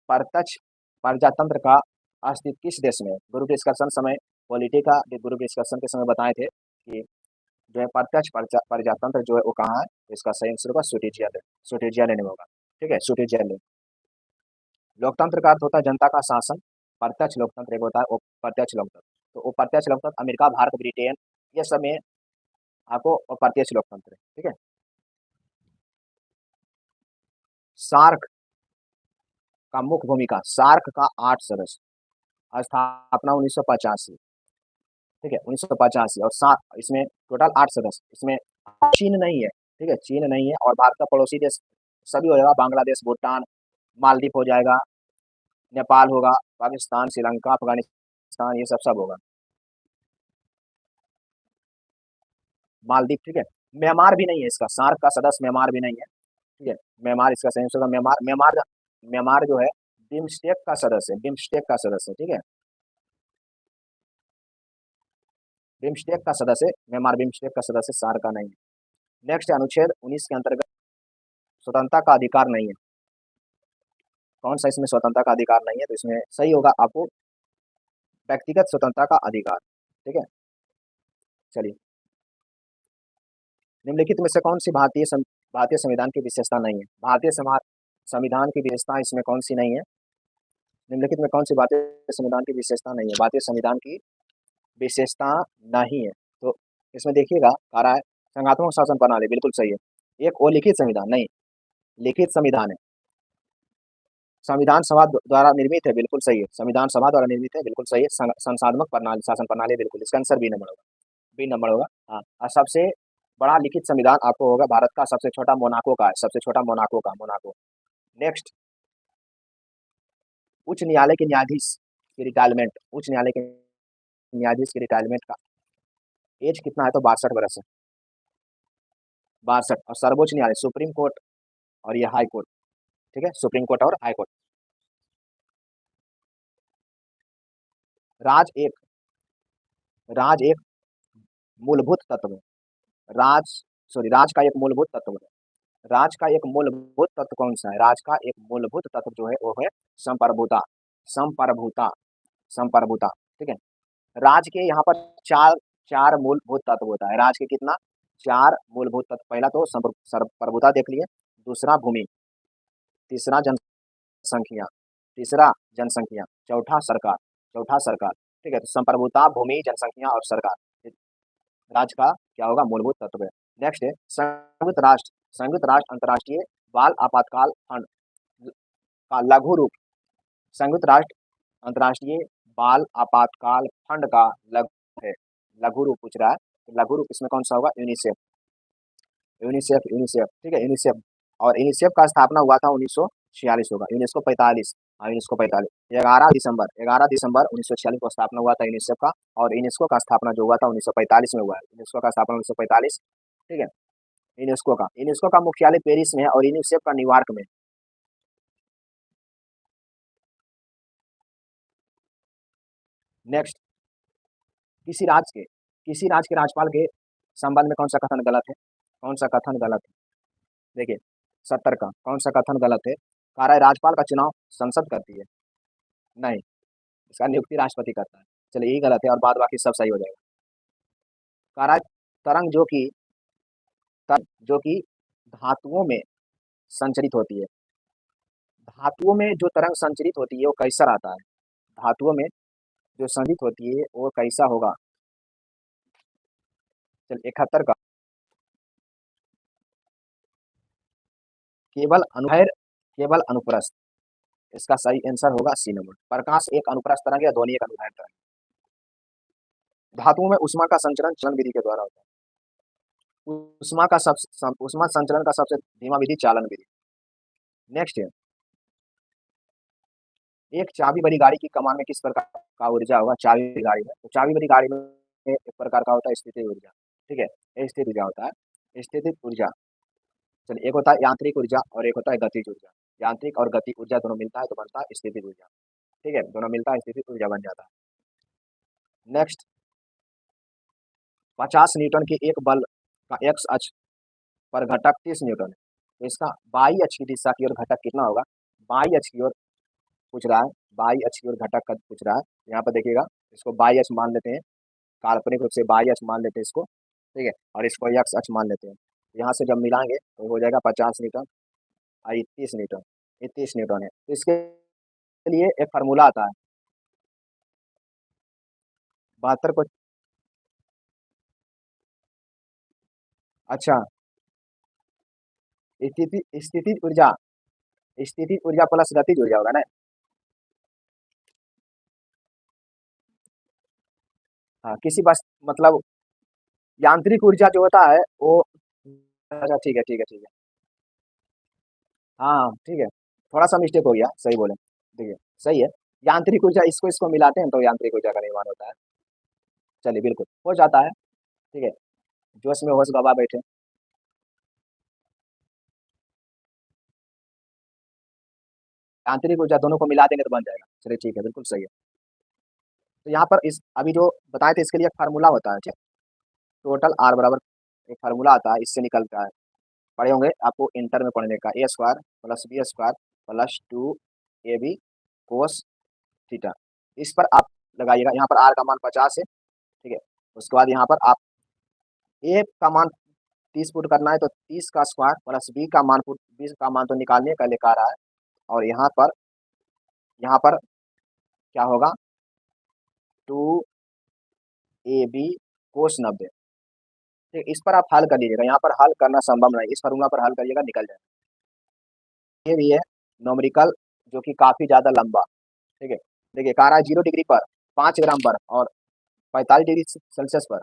प्रत्यक्ष प्रजातंत्र का अस्तित्व किस देश में है। ग्रुप डिस्कशन समय पॉलिटिका ग्रुप डिस्कशन के समय बताए थे कि जो है प्रत्यक्ष प्रजातंत्र जो है वो कहाँ है, तो इसका सही आंसर होगा स्विट्जरलैंड में होगा, ठीक है, स्विट्जरलैंड। लोकतंत्र का अर्थ होता है जनता का शासन, प्रत्यक्ष लोकतंत्र एक होता है प्रत्यक्ष लोकतंत्र, तो वो प्रत्यक्ष लोकतंत्र अमेरिका, भारत, ब्रिटेन, ये सब में आपको प्रत्यक्ष लोकतंत्र है, ठीक है। सार्क का मुख्य भूमिका, सार्क का 8 सदस्य, स्थापना 1985, ठीक है, 1985, और इसमें टोटल 8 सदस्य, इसमें चीन नहीं है, ठीक है, चीन नहीं है, और भारत का पड़ोसी देश सभी हो जाएगा, बांग्लादेश, भूटान, मालदीव हो जाएगा, नेपाल होगा, पाकिस्तान, श्रीलंका, अफगानिस्तान, ये सब सब होगा। मालदीव, ठीक है। म्यांमार भी नहीं है इसका, सार्क का सदस्य म्यांमार भी नहीं है, ठीक है। म्यांमार इसका संयुक्त होगा, म्यांमार म्यांमार म्यांमार जो है बिम्स्टेक का सदस्य है, बिम्स्टेक का सदस्य है, ठीक है। बिम्स्टेक का सदस्य म्यांमार, बिम्स्टेक का सदस्य, सार्क का नहीं है। नेक्स्ट अनुच्छेद 19 के अंतर्गत स्वतंत्रता का अधिकार नहीं है। कौन सा इसमें स्वतंत्रता का अधिकार नहीं है? तो इसमें सही होगा आपको व्यक्तिगत स्वतंत्रता का अधिकार, ठीक है। चलिए, निम्नलिखित में से कौन सी भारतीय संविधान की विशेषता नहीं है? संविधान की विशेषता इसमें कौन सी नहीं है? निम्नलिखित में कौन सी भारतीय संविधान की विशेषता नहीं है? भारतीय संविधान की विशेषता नहीं है। तो इसमें देखिएगा आ रहा है संघात्मक शासन प्रणाली, बिल्कुल सही है। एक वो लिखित संविधान नहीं, लिखित संविधान है। संविधान सभा द्वारा निर्मित है, बिल्कुल सही है। संविधान सभा द्वारा निर्मित है, बिल्कुल सही है। संसाधनक प्रणाली, शासन प्रणाली, बिल्कुल। इसका आंसर बी नंबर होगा, बी नंबर होगा। हाँ, और सबसे बड़ा लिखित संविधान आपको होगा भारत का, सबसे छोटा मोनाको का है, सबसे छोटा मोनाको का, मोनाको। नेक्स्ट, उच्च न्यायालय के न्यायाधीश की रिटायरमेंट, उच्च न्यायालय के न्यायाधीश की रिटायरमेंट का एज कितना है? तो 62 वर्ष है, 62। और सर्वोच्च न्यायालय, सुप्रीम कोर्ट और ये हाई कोर्ट, ठीक है, सुप्रीम कोर्ट और हाई कोर्ट। राज एक राज एक मूलभूत तत्व है। राज राज का एक मूलभूत तत्व है। राज का एक मूलभूत तत्व कौन सा है? राज का एक मूलभूत तत्व जो है वो है संप्रभुता, संप्रभुता, संप्रभुता, ठीक है। राज के यहाँ पर चार चार मूलभूत तत्व होता है। राज के कितना? 4 मूलभूत तत्व। पहला तो संप्रभुता देख लिए, दूसरा भूमि, तीसरा जनसंख्या, तीसरा जनसंख्या, चौथा सरकार, ठीक है। तो संप्रभुता, भूमि, जनसंख्या और सरकार राज का क्या होगा? मूलभूत तत्व है। नेक्स्ट है संयुक्त राष्ट्र अंतर्राष्ट्रीय बाल आपातकाल फंड का लघु रूप, संयुक्त राष्ट्र अंतर्राष्ट्रीय बाल आपातकाल फंड का लघु है, लघु रूप पूछ रहा है। तो लघु रूप इसमें कौन सा होगा? यूनिसेफ, यूनिसेफ, यूनिसेफ, ठीक है, यूनिसेफ। और यूनिसेफ का स्थापना हुआ था 1946 होगा, यूनेस्को 45, हाँ यूनेस्को 45, 11 दिसंबर 1946 को स्थापना हुआ था यूनिसेफ का। और यूनेस्को का स्थापना जो हुआ था 1945 में हुआ है, यूनेस्को का स्थापना 1945, ठीक है। यूनेस्को का मुख्यालय पेरिस में है और यूनिसेफ का न्यूयॉर्क में। नेक्स्ट, किसी राज्य के राज्यपाल के संबंध में कौन सा कथन गलत है? कौन सा कथन गलत है? देखिए 70 का कौन सा कथन गलत है? कह रहा है राज्यपाल का चुनाव संसद करती है, नहीं, इसका नियुक्ति राष्ट्रपति करता है। चलिए यही गलत है और बाद बाकी सब सही हो जाएगा। कह रहा है तरंग जो कि धातुओं में संचरित होती है, धातुओं में जो तरंग संचरित होती है वो कैसा रहता है? धातुओं में जो संचित होती है वो कैसा होगा? चल 71 का केवल अनुप्रस्थ, इसका सही आंसर होगा सी नंबर। प्रकाश एक अनुप्रस्थ तरंग है, ध्वनि एक अनुदैर्ध्य तरंग। धातुओं में उष्मा का संचरण चलन विधि के द्वारा होता है। उष्मा संचरण का सबसे धीमा विधि चालन विधि। नेक्स्ट है, एक चाबी भरी गाड़ी की कमान में किस प्रकार का ऊर्जा होगा? चाबी भरी गाड़ी में, तो चाबी भरी गाड़ी में एक प्रकार का होता है स्थितिज ऊर्जा, ठीक है, स्थितिज ऊर्जा होता है, स्थितिज ऊर्जा। चलिए, एक होता है यांत्रिक ऊर्जा और एक होता है गतिज ऊर्जा। यांत्रिक और गति ऊर्जा दोनों मिलता है तो बनता है स्थितिज ऊर्जा, ठीक है, दोनों मिलता है स्थितिज ऊर्जा बन जाता है। नेक्स्ट, 50 न्यूटन के एक बल का एक्स अक्ष पर घटक 30 न्यूटन है, तो इसका बाई अक्ष की दिशा की ओर घटक कितना होगा? बाई अक्ष की ओर पूछ रहा है, बाई अक्ष की ओर घटक का पूछ रहा है। यहाँ पर देखिएगा, इसको बाई अक्ष मान लेते हैं, काल्पनिक रूप से बाई अक्ष मान लेते हैं इसको, ठीक है, और इसको एक्स अक्ष मान लेते हैं। यहाँ से जब मिलाएंगे तो हो जाएगा 50 न्यूटन और 31 न्यूटन, 31 न्यूटन है। तो इसके लिए एक फार्मूला आता है, 72 को, अच्छा, स्थिति ऊर्जा, स्थिति ऊर्जा प्लस गतिज ऊर्जा होगा ना। हाँ, किसी बस मतलब यांत्रिक ऊर्जा जो होता है वो, अच्छा ठीक है, ठीक है, ठीक है, हाँ ठीक है। थोड़ा सा मिस्टेक हो गया, सही बोले, देखिए सही है। यांत्रिक ऊर्जा इसको इसको मिलाते हैं तो यांत्रिक ऊर्जा का निर्माण होता है। चलिए बिल्कुल हो जाता है, ठीक है, जोश में होश गवा बैठे। यांत्रिक ऊर्जा दोनों को मिला देंगे तो बन जाएगा, चलिए ठीक है, बिल्कुल सही है। तो यहाँ पर इस अभी जो बताए थे इसके लिए एक फार्मूला होता है, ठीक, टोटल आर बराबर एक फार्मूला आता है, इससे निकलता है, पढ़े होंगे आपको इंटर में पढ़ने का, A square plus B square plus 2ab cos theta. इस पर आप लगाइएगा, यहाँ पर आर का मान 50 है, ठीक है। उसके बाद यहाँ पर आप ए का मान 30 पुट करना है, तो 30 का स्क्वायर प्लस बी का मान पुट, 20 का मान तो निकालने का लेकर आ रहा है, और यहाँ पर क्या होगा, 2ab कोस 90, ठीक। इस पर आप हल कर लीजिएगा, यहाँ पर हल करना संभव नहीं, इस फॉर्मूला पर हल करिएगा, निकल जाएगा। ये भी है नोमरिकल जो कि काफी ज्यादा लंबा, ठीक है। देखिए कह रहा है 0 डिग्री पर 5 ग्राम बर्फ और 45 डिग्री सेल्सियस पर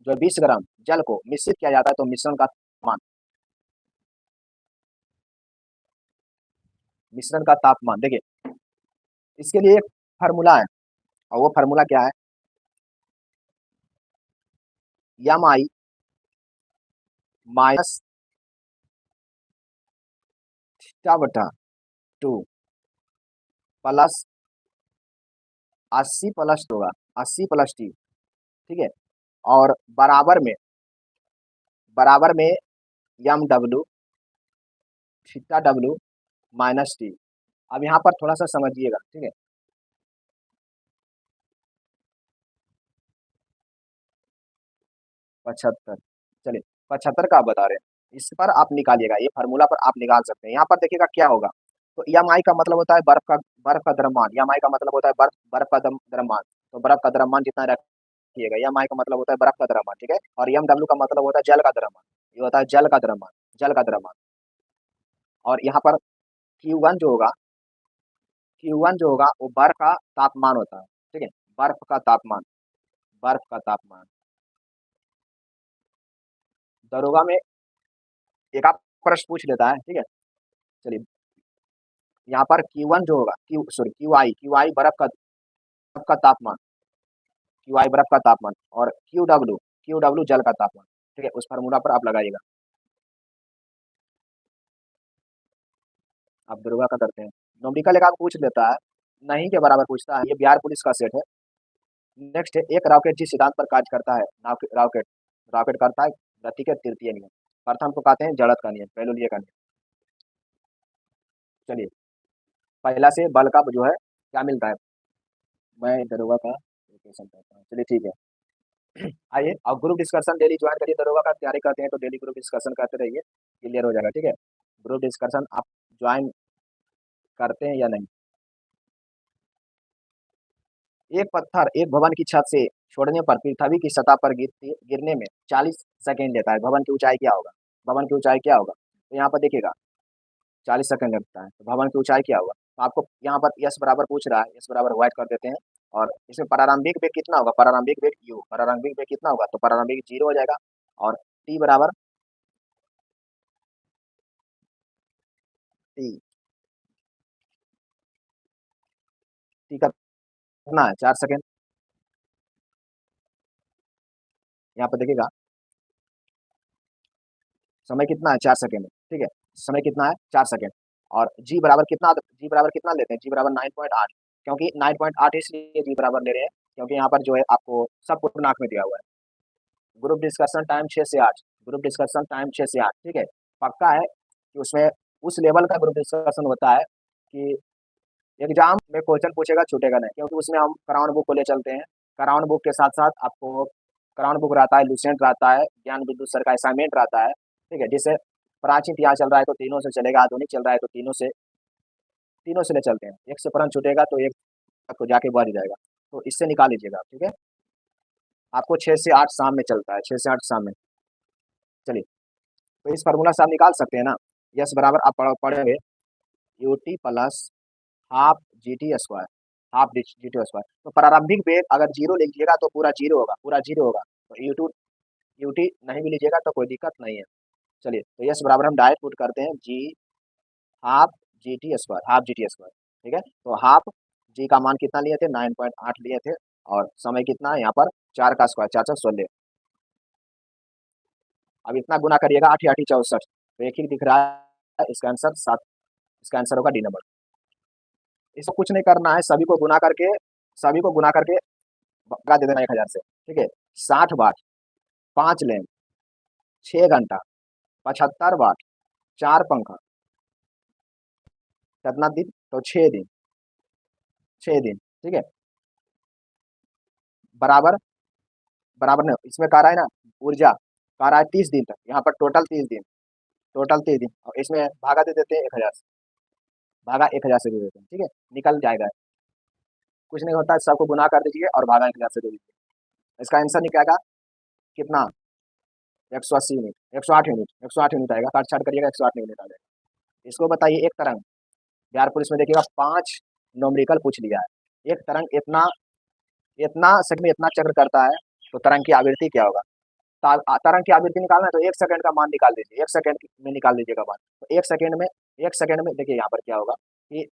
जो 20 ग्राम जल को मिश्रित किया जाता है, तो मिश्रण का तापमान देखिए, इसके लिए एक फार्मूला है, और वो फार्मूला क्या है, एम आई माइनस थीटा बटा 2 प्लस 80 प्लस होगा 80 प्लस टी, ठीक है, और बराबर में M W theta W minus T. अब यहाँ पर थोड़ा सा समझिएगा, ठीक है, 75, चलिए 75 का आप बता रहे हैं, इस पर आप निकालिएगा, ये फार्मूला पर आप निकाल सकते हैं। यहाँ पर देखिएगा क्या होगा, तो एम आई का मतलब होता है बर्फ का द्रव्यमान, एम आई का मतलब होता है बर्फ का द्रव्यमान, तो बर्फ का द्रव्यमान जितना रखिएगा, एम आई का मतलब होता है बर्फ का द्रव्यमान, ठीक है, और एम डब्ल्यू का मतलब होता है जल का द्रव्यमान, ये होता है जल का द्रव्यमान। और यहाँ पर Q1 जो होगा वो बर्फ का तापमान होता है, ठीक है, बर्फ का तापमान। दरोगा में एक आप प्रश्न पूछ लेता है, ठीक है, चलिए यहाँ पर Q1 जो होगा, क्यू आई बर्फ का तापमान और क्यू डब्ल्यू जल का तापमान, ठीक है, उस फार्मूला पर आप लगाइएगा। आप दरोगा का करते हैं, नोमरिकल एक आप पूछ लेता है, नहीं के बराबर पूछता है, ये बिहार पुलिस का सेट है। नेक्स्ट है, एक रॉकेट जिस सिद्धांत पर कार्य करता है, रॉकेट रॉकेट करता है गति के तृतीय नियम, प्रथम को कहते हैं जड़त्व का नियम, पेलुलिया का नियम। चलिए पहला से बल का जो है क्या मिलता है, मैं दरोगा का एप्लीकेशन करता हूँ, चलिए ठीक है। आइए और ग्रुप डिस्कशन डेली ज्वाइन करिए, दरोगा का तैयारी करते हैं तो डेली ग्रुप डिस्कशन करते रहिए, क्लियर हो जाएगा, ठीक है। ग्रुप डिस्कशन आप ज्वाइन करते हैं या नहीं। एक पत्थर एक भवन की छत से छोड़ने पर पृथ्वी की सतह पर गिरने में 40 सेकेंड लेता है, भवन की ऊंचाई क्या होगा, तो यहाँ पर देखिएगा 40 सेकंड लगता है, तो भवन की ऊंचाई क्या होगा, तो आपको यहाँ पर यस बराबर पूछ रहा है, यस बराबर व्हाइट कर देते हैं, और इसमें प्रारंभिक वेग कितना होगा, प्रारंभिक वेग कितना होगा, तो प्रारंभिक 0 हो जाएगा, और टी बराबर टी टी का कितना है 4 सेकेंड, यहाँ पर देखिएगा समय कितना है 4 सेकेंड, ठीक है, समय कितना है 4 सेकेंड, और जी बराबर कितना लेते हैं, जी बराबर 9.8, क्योंकि 9.8 इसलिए जी बराबर ले रहे हैं क्योंकि यहाँ पर जो है आपको सब पूर्णांक में दिया हुआ है। ग्रुप डिस्कशन टाइम 6 से 8, ग्रुप डिस्कशन टाइम 6 से 8, ठीक है, पक्का है कि उसमें उस लेवल का ग्रुप डिस्कशन होता है कि एग्जाम में क्वेश्चन पूछेगा छूटेगा नहीं, क्योंकि उसमें हम क्राउन बुक को ले चलते हैं, क्राउन बुक के साथ साथ आपको क्राउन बुक रहता है, लुसेंट रहता है, ज्ञान बिंदु सर का असाइनमेंट रहता है, ठीक है, जिससे प्राचीन इतिहास चल रहा है तो तीनों से चलेगा, आधुनिक चल रहा है तो तीनों से ले चलते हैं, एक से प्रश्न छूटेगा तो एक तक को जाके बढ़ जाएगा, तो इससे निकाल लीजिएगा, ठीक है। आपको 6 से 8 शाम में चलता है, 6 से 8 शाम में। चलिए तो इस फार्मूला से आप निकाल सकते हैं ना, यस बराबर आप पढ़ेंगे UT plus half g t square, तो प्रारंभिक वेग अगर 0 लीजिएगा तो पूरा जीरो होगा, तो यूटी नहीं भी लीजिएगा तो कोई दिक्कत नहीं है। चलिए तो यस बराबर हम डायरेक्ट पुट करते हैं g half g t square, half g t square. ठीक है, तो हाफ जी का मान कितना लिए थे, 9.8 लिए थे, और समय कितना है यहाँ पर 4 का स्क्वायर, 416। अब इतना गुना करिएगा, 8 8 64, तो एक ही दिख रहा है, इसका आंसर 7, इसका आंसर होगा डी नंबर। इसको कुछ नहीं करना है, सभी को गुना करके भगा दे देना 1000 से। ठीक है, 60 वाट 5 लैंप 6 घंटा, 75 वाट 4 पंखा, कितना दिन, तो 6 दिन, 6 दिन। ठीक है, बराबर, बराबर नहीं, इसमें कह रहा है ना ऊर्जा, कह रहा है 30 दिन तक, यहाँ पर टोटल 30 दिन, टोटल 30 दिन, और इसमें भागा दे देते हैं 1000 से, भागा 1000 से दे देते हैं। ठीक है, निकल जाएगा, कुछ नहीं होता, सबको गुना कर दीजिए और भागा 1000 से दे दीजिए, इसका आंसर निकलेगा कितना, 180 यूनिट, 108 यूनिट, 108 यूनिट आएगा, काट छाट करिएगा 108 यूनिट आ जाएगा। इसको बताइए, एक तरंग, बिहार पुलिस में देखिएगा 5 नोमरिकल पूछ लिया है, एक तरंग इतना इतना सेकंड में इतना चक्र करता है, तो तरंग की आवृत्ति क्या होगा। तरंग की आवृत्ति निकालना है तो 1 सेकंड का मान निकाल दीजिए, 1 सेकंड में निकाल दीजिएगा मान, तो 1 सेकंड में देखिए यहाँ पर क्या होगा कि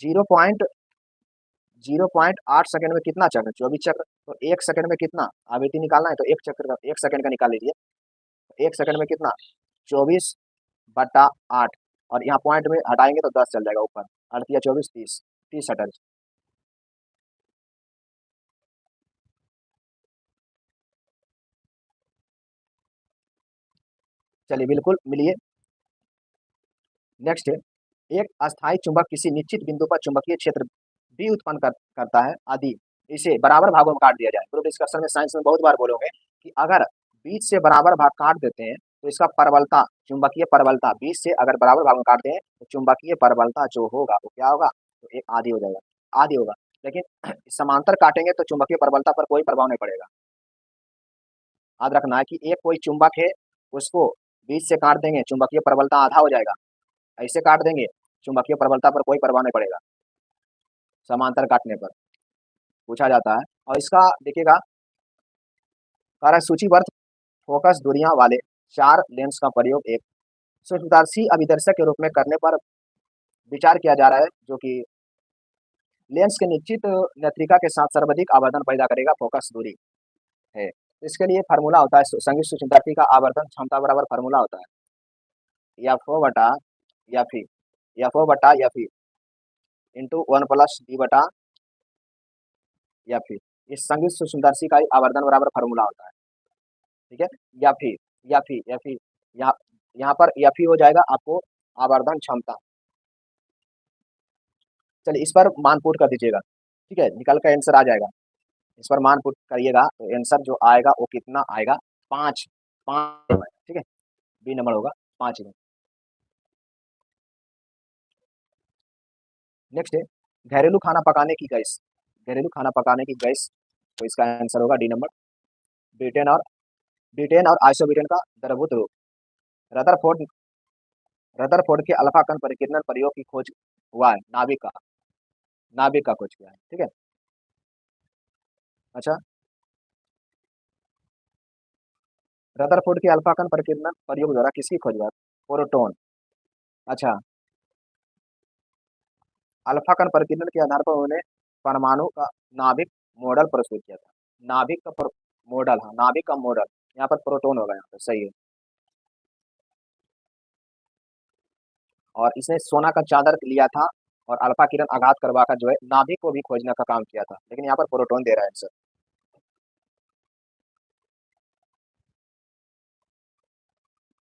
0.8 सेकंड में कितना चक्र, 24 चक्र, तो 1 सेकंड में कितना आवृत्ति निकालना है, तो एक चक्र का 1 सेकंड का निकाल लीजिए, 1 सेकंड में कितना, 24/8, और यहाँ पॉइंट में हटाएंगे तो 10 चल जाएगा ऊपर, 8 या 24 30, 30 हटा। चलिए बिल्कुल मिलिए। नेक्स्ट है, एक अस्थायी चुंबक किसी निश्चित बिंदु पर चुंबकीय क्षेत्र भी उत्पन्न करता है आदि, इसे बराबर भागों में काट दिया जाए। ग्रुप डिस्कशन में साइंस में बहुत बार बोलोगे कि अगर बीच से बराबर भाग काट देते हैं तो इसका परबलता, चुंबकीय परबलता, बीच से अगर बराबर भाग में काटते हैं तो चुंबकीय परबलता जो होगा वो क्या होगा, तो एक आधी हो जाएगा, आधी होगा। लेकिन समांतर काटेंगे तो चुंबकीय परबलता पर कोई प्रभाव नहीं पड़ेगा। याद रखना है कि एक कोई चुंबक है, उसको बीच से काट देंगे, चुंबकीय प्रबलता आधा हो जाएगा, ऐसे काट देंगे चुंबकीय प्रबलता पर कोई प्रभाव नहीं पड़ेगा, समांतर काटने पर पूछा जाता है। और इसका देखिएगा, कारण सूचीबद्ध फोकस दूरियां वाले 4 लेंस का प्रयोग एक सूक्ष्मदर्शी अभिदर्शक के रूप में करने पर विचार किया जा रहा है, जो कि लेंस के निश्चित नेत्रिका के साथ सर्वाधिक आवर्धन पैदा करेगा, फोकस दूरी है। इसके लिए फार्मूला होता है, संगीत सूक्ष्मदर्शी का आवर्धन क्षमता बराबर फार्मूला होता है एफ ओ बटा एफ ई, एफ ओ बटा एफ ई इंटू 1 + d/, या फिर इस संगीत सूक्ष्मदर्शी का ही आवर्धन बराबर फार्मूला होता है। ठीक है, या फिर यहाँ यहाँ पर या फिर हो जाएगा आपको आवर्धन क्षमता। चलिए इस पर मान पुट कर दीजिएगा, ठीक है, निकल कर आंसर आ जाएगा। इस पर मान पुट करिएगा तो आंसर जो आएगा वो कितना आएगा, 5, 5। ठीक है, बी नंबर होगा 5 में। नेक्स्ट है, घरेलू खाना पकाने की गैस, घरेलू खाना पकाने की गैस, तो इसका आंसर होगा डी नंबर, ब्यूटेन और आइसोब्यूटेन का द्रवभूत रूप। रदरफोर्ड रदरफोर्ड के अल्फा कण परिकीर्णन प्रयोग की खोज हुआ है, नाभिक का खोज किया है। ठीक है, अच्छा, रदरफोर्ड के अल्फा कण परिकीर्णन प्रयोग द्वारा किसकी खोज हुआ, प्रोटॉन। अच्छा, अल्फा कण परिकीर्णन के आधार पर उन्होंने परमाणु का नाभिक मॉडल प्रस्तुत किया था, नाभिक का मॉडल, हाँ नाभिक का मॉडल, यहाँ पर प्रोटॉन होगा, यहाँ पर सही है। और इसने सोना का चादर लिया था और अल्फा किरण आघात करवाकर जो है नाभिक को भी खोजने का काम किया था, लेकिन यहाँ पर प्रोटॉन दे रहा है आंसर।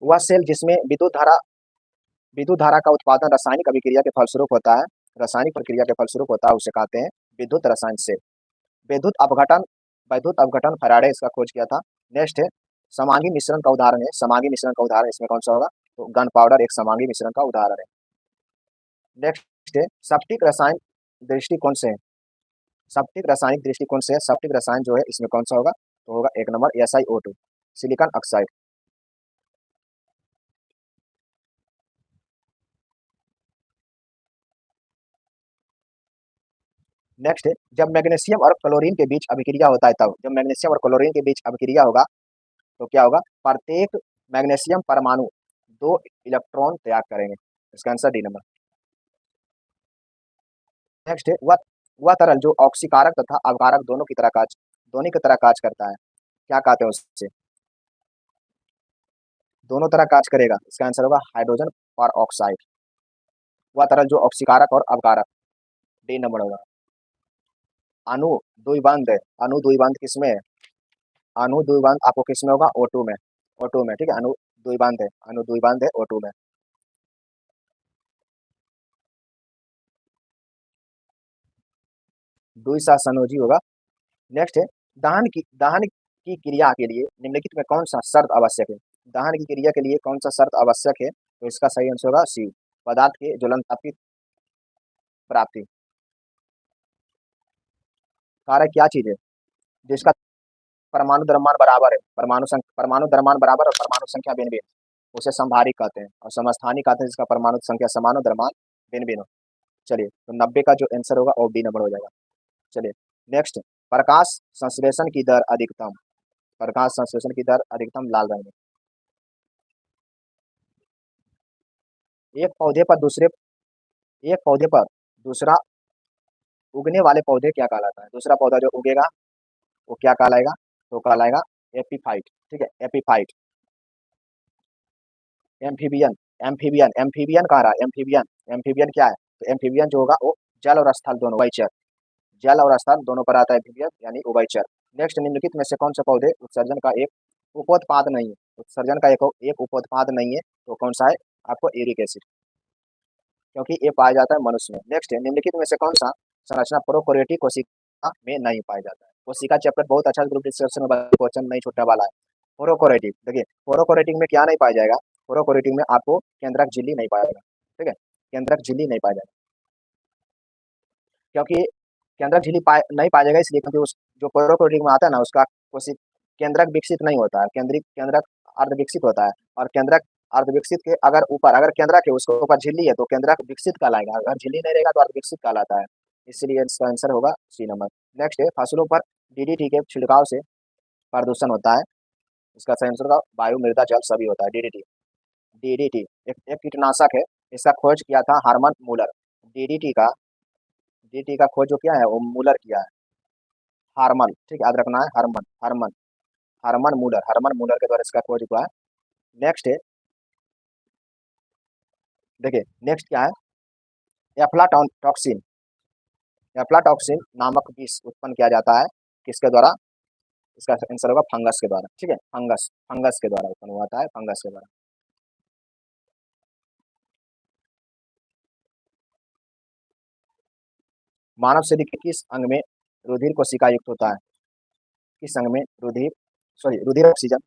वह सेल जिसमें विद्युत धारा का उत्पादन रासायनिक अभिक्रिया के फलस्वरूप होता है, रासायनिक प्रक्रिया के फलस्वरूप होता है, उसे कहते हैं विद्युत रसायन सेल। विद्युत अपघटन वैद्युत अपघटन फैराडे इसका खोज किया था। नेक्स्ट है, समांगी मिश्रण का उदाहरण है, समांगी मिश्रण का उदाहरण इसमें कौन सा होगा, तो गन पाउडर एक समांगी मिश्रण का उदाहरण है। नेक्स्ट है, सप्टिक रसायन दृष्टिकोण से, सप्टिक रासायनिक दृष्टिकोण से सप्टिक रसायन जो है इसमें कौन सा होगा, तो होगा एक number SiO2, silicon oxide. Next है, जब मैग्नीशियम और क्लोरीन के बीच अभिक्रिया होता है, तब जब मैग्नीशियम और क्लोरीन के बीच अभिक्रिया होगा तो क्या होगा, प्रत्येक मैग्नीशियम परमाणु 2 इलेक्ट्रॉन त्याग करेंगे, इसका आंसर डी नंबर। नेक्स्ट है वह तरल जो ऑक्सीकारक तथा अवकारक दोनों की तरह काज करता है, क्या कहते हैं उससे? दोनों तरह काज करेगा, इसका आंसर होगा हाइड्रोजन और ऑक्साइड। वह तरल जो ऑक्सीकारक और अवकारक, डी नंबर होगा। अणु द्विबंध है, अणु द्विबंध किसमें है? अणु द्विबंध आपको किसमें होगा? O2 में, O2 में, ठीक है। अणु द्विबंध है O2 में। द्विसहसंयोजी होगा। नेक्स्ट है दहन की क्रिया के लिए निम्नलिखित में कौन सा शर्त आवश्यक है? दहन की क्रिया के लिए कौन सा शर्त आवश्यक है? तो इसका सही आंसर होगा सी, पदार्थ के ज्वलन ताप की प्राप्ति। कारक क्या चीज है जिसका परमाणु द्रव्यमान बराबर है, परमाणु द्रव्यमान बराबर और परमाणु संख्या भिन्न भिन्न, उसे संभारिक कहते हैं। और समस्थानिक कहते हैं जिसका परमाणु संख्या समान और द्रव्यमान भिन्न भिन्न हो। चलिए, तो 90 का जो आंसर होगा वो डी नंबर हो जाएगा। चलिए नेक्स्ट, प्रकाश संश्लेषण की दर अधिकतम, प्रकाश संश्लेषण की दर अधिकतम लाल रंग में। एक पौधे पर दूसरे एक पौधे पर दूसरा उगने वाले पौधे क्या कहलाता है? दूसरा पौधा जो उगेगा वो क्या कहलाएगा? तो कहलाएगा एपीफाइट, ठीक है, एपीफाइट। एम्फीबियन, एम्फीबियन कह रहा है, एम्फीबियन क्या है? तो एम्फीबियन जो होगा वो जल और स्थल दोनों, उभयचर, जल और स्थल दोनों पर आता है एम्फीबियन, यानी उभयचर। नेक्स्ट, निम्नलिखित में से कौन से पौधे उत्सर्जन का एक उपोत्पाद नहीं है? उत्सर्जन का एक उपोत्पाद नहीं है, तो कौन सा है? आपको यूरिक एसिड, क्योंकि ये पाया जाता है मनुष्य में। नेक्स्ट है, निम्नलिखित में से कौन सा संरचना प्रोकैरियोटिक कोशिका में नहीं पाया जाता है? कोशिका चैप्टर बहुत अच्छा ग्रुप डिस्कशन में क्वेश्चन नहीं छूटने वाला है। प्रोकैरियोटिक, देखिए प्रोकैरियोटिक में क्या नहीं पाया जाएगा? प्रोकैरियोटिक में आपको केंद्रक झिल्ली नहीं पाया जाएगा, ठीक है, केंद्रक झिल्ली नहीं पाया जाएगा, क्योंकि केंद्रक झिल्ली नहीं पाया जाएगा इसलिए क्योंकि उस जो प्रोकैरियोटिक में आता है ना उसका कोशिक केंद्रक विकसित नहीं होता है, केंद्रक अर्ध विकसित होता है। और केंद्रक अर्ध विकसित के अगर केंद्रक है उसके ऊपर झिल्ली है तो केंद्रक विकसित कहलाएगा, अगर झिल्ली नहीं रहेगा तो अर्ध विकसित कहलाता है। इसलिए इसका आंसर होगा सी नंबर। नेक्स्ट है, फसलों पर डीडीटी के छिड़काव से प्रदूषण होता है, इसका सही आंसर होगा वायु, मृदा, जल सभी होता है डीडीटी। डीडीटी एक कीटनाशक है, इसका खोज किया था हार्मन मूलर। डीडीटी का खोज जो किया है वो मूलर किया है, हार्मन, ठीक है, याद रखना है, हार्मन हार्मन हार्मन मूलर के द्वारा इसका खोज हुआ है। नेक्स्ट है, देखिए नेक्स्ट क्या है? एफ्लाटॉक्सिन, एफ्लाटॉक्सिन नामक विष उत्पन्न किया जाता है किसके द्वारा? इसका आंसर होगा फंगस के द्वारा, ठीक है, फंगस के द्वारा उत्पन्न हुआ है, फंगस के द्वारा। मानव शरीर के किस अंग में रुधिर कोशिका युक्त होता है? किस अंग में रुधिर ऑक्सीजन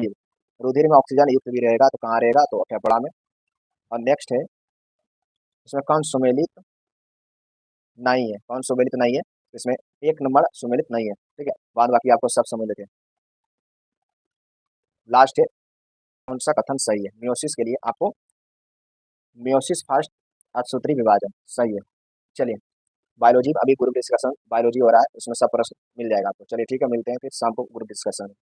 युक्त, रुधिर में ऑक्सीजन युक्त भी रहेगा तो कहाँ रहेगा? तो फेफड़ा में। और नेक्स्ट है, इसमें कौन सुमेलित नहीं है? कौन सुमेलित नहीं है? इसमें एक नंबर सुमेलित नहीं है, ठीक है, बाद बाकी आपको सब समझ लेते हैं। लास्ट है, कौन सा कथन सही है? मियोसिस के लिए आपको मियोसिस फर्स्ट अर्थसूत्री विभाजन सही है। चलिए, बायोलॉजी अभी ग्रुप डिस्कशन बायोलॉजी हो रहा है, उसमें सब प्रश्न मिल जाएगा आपको। चलिए ठीक है, मिलते हैं फिर शाम को ग्रुप डिस्कशन।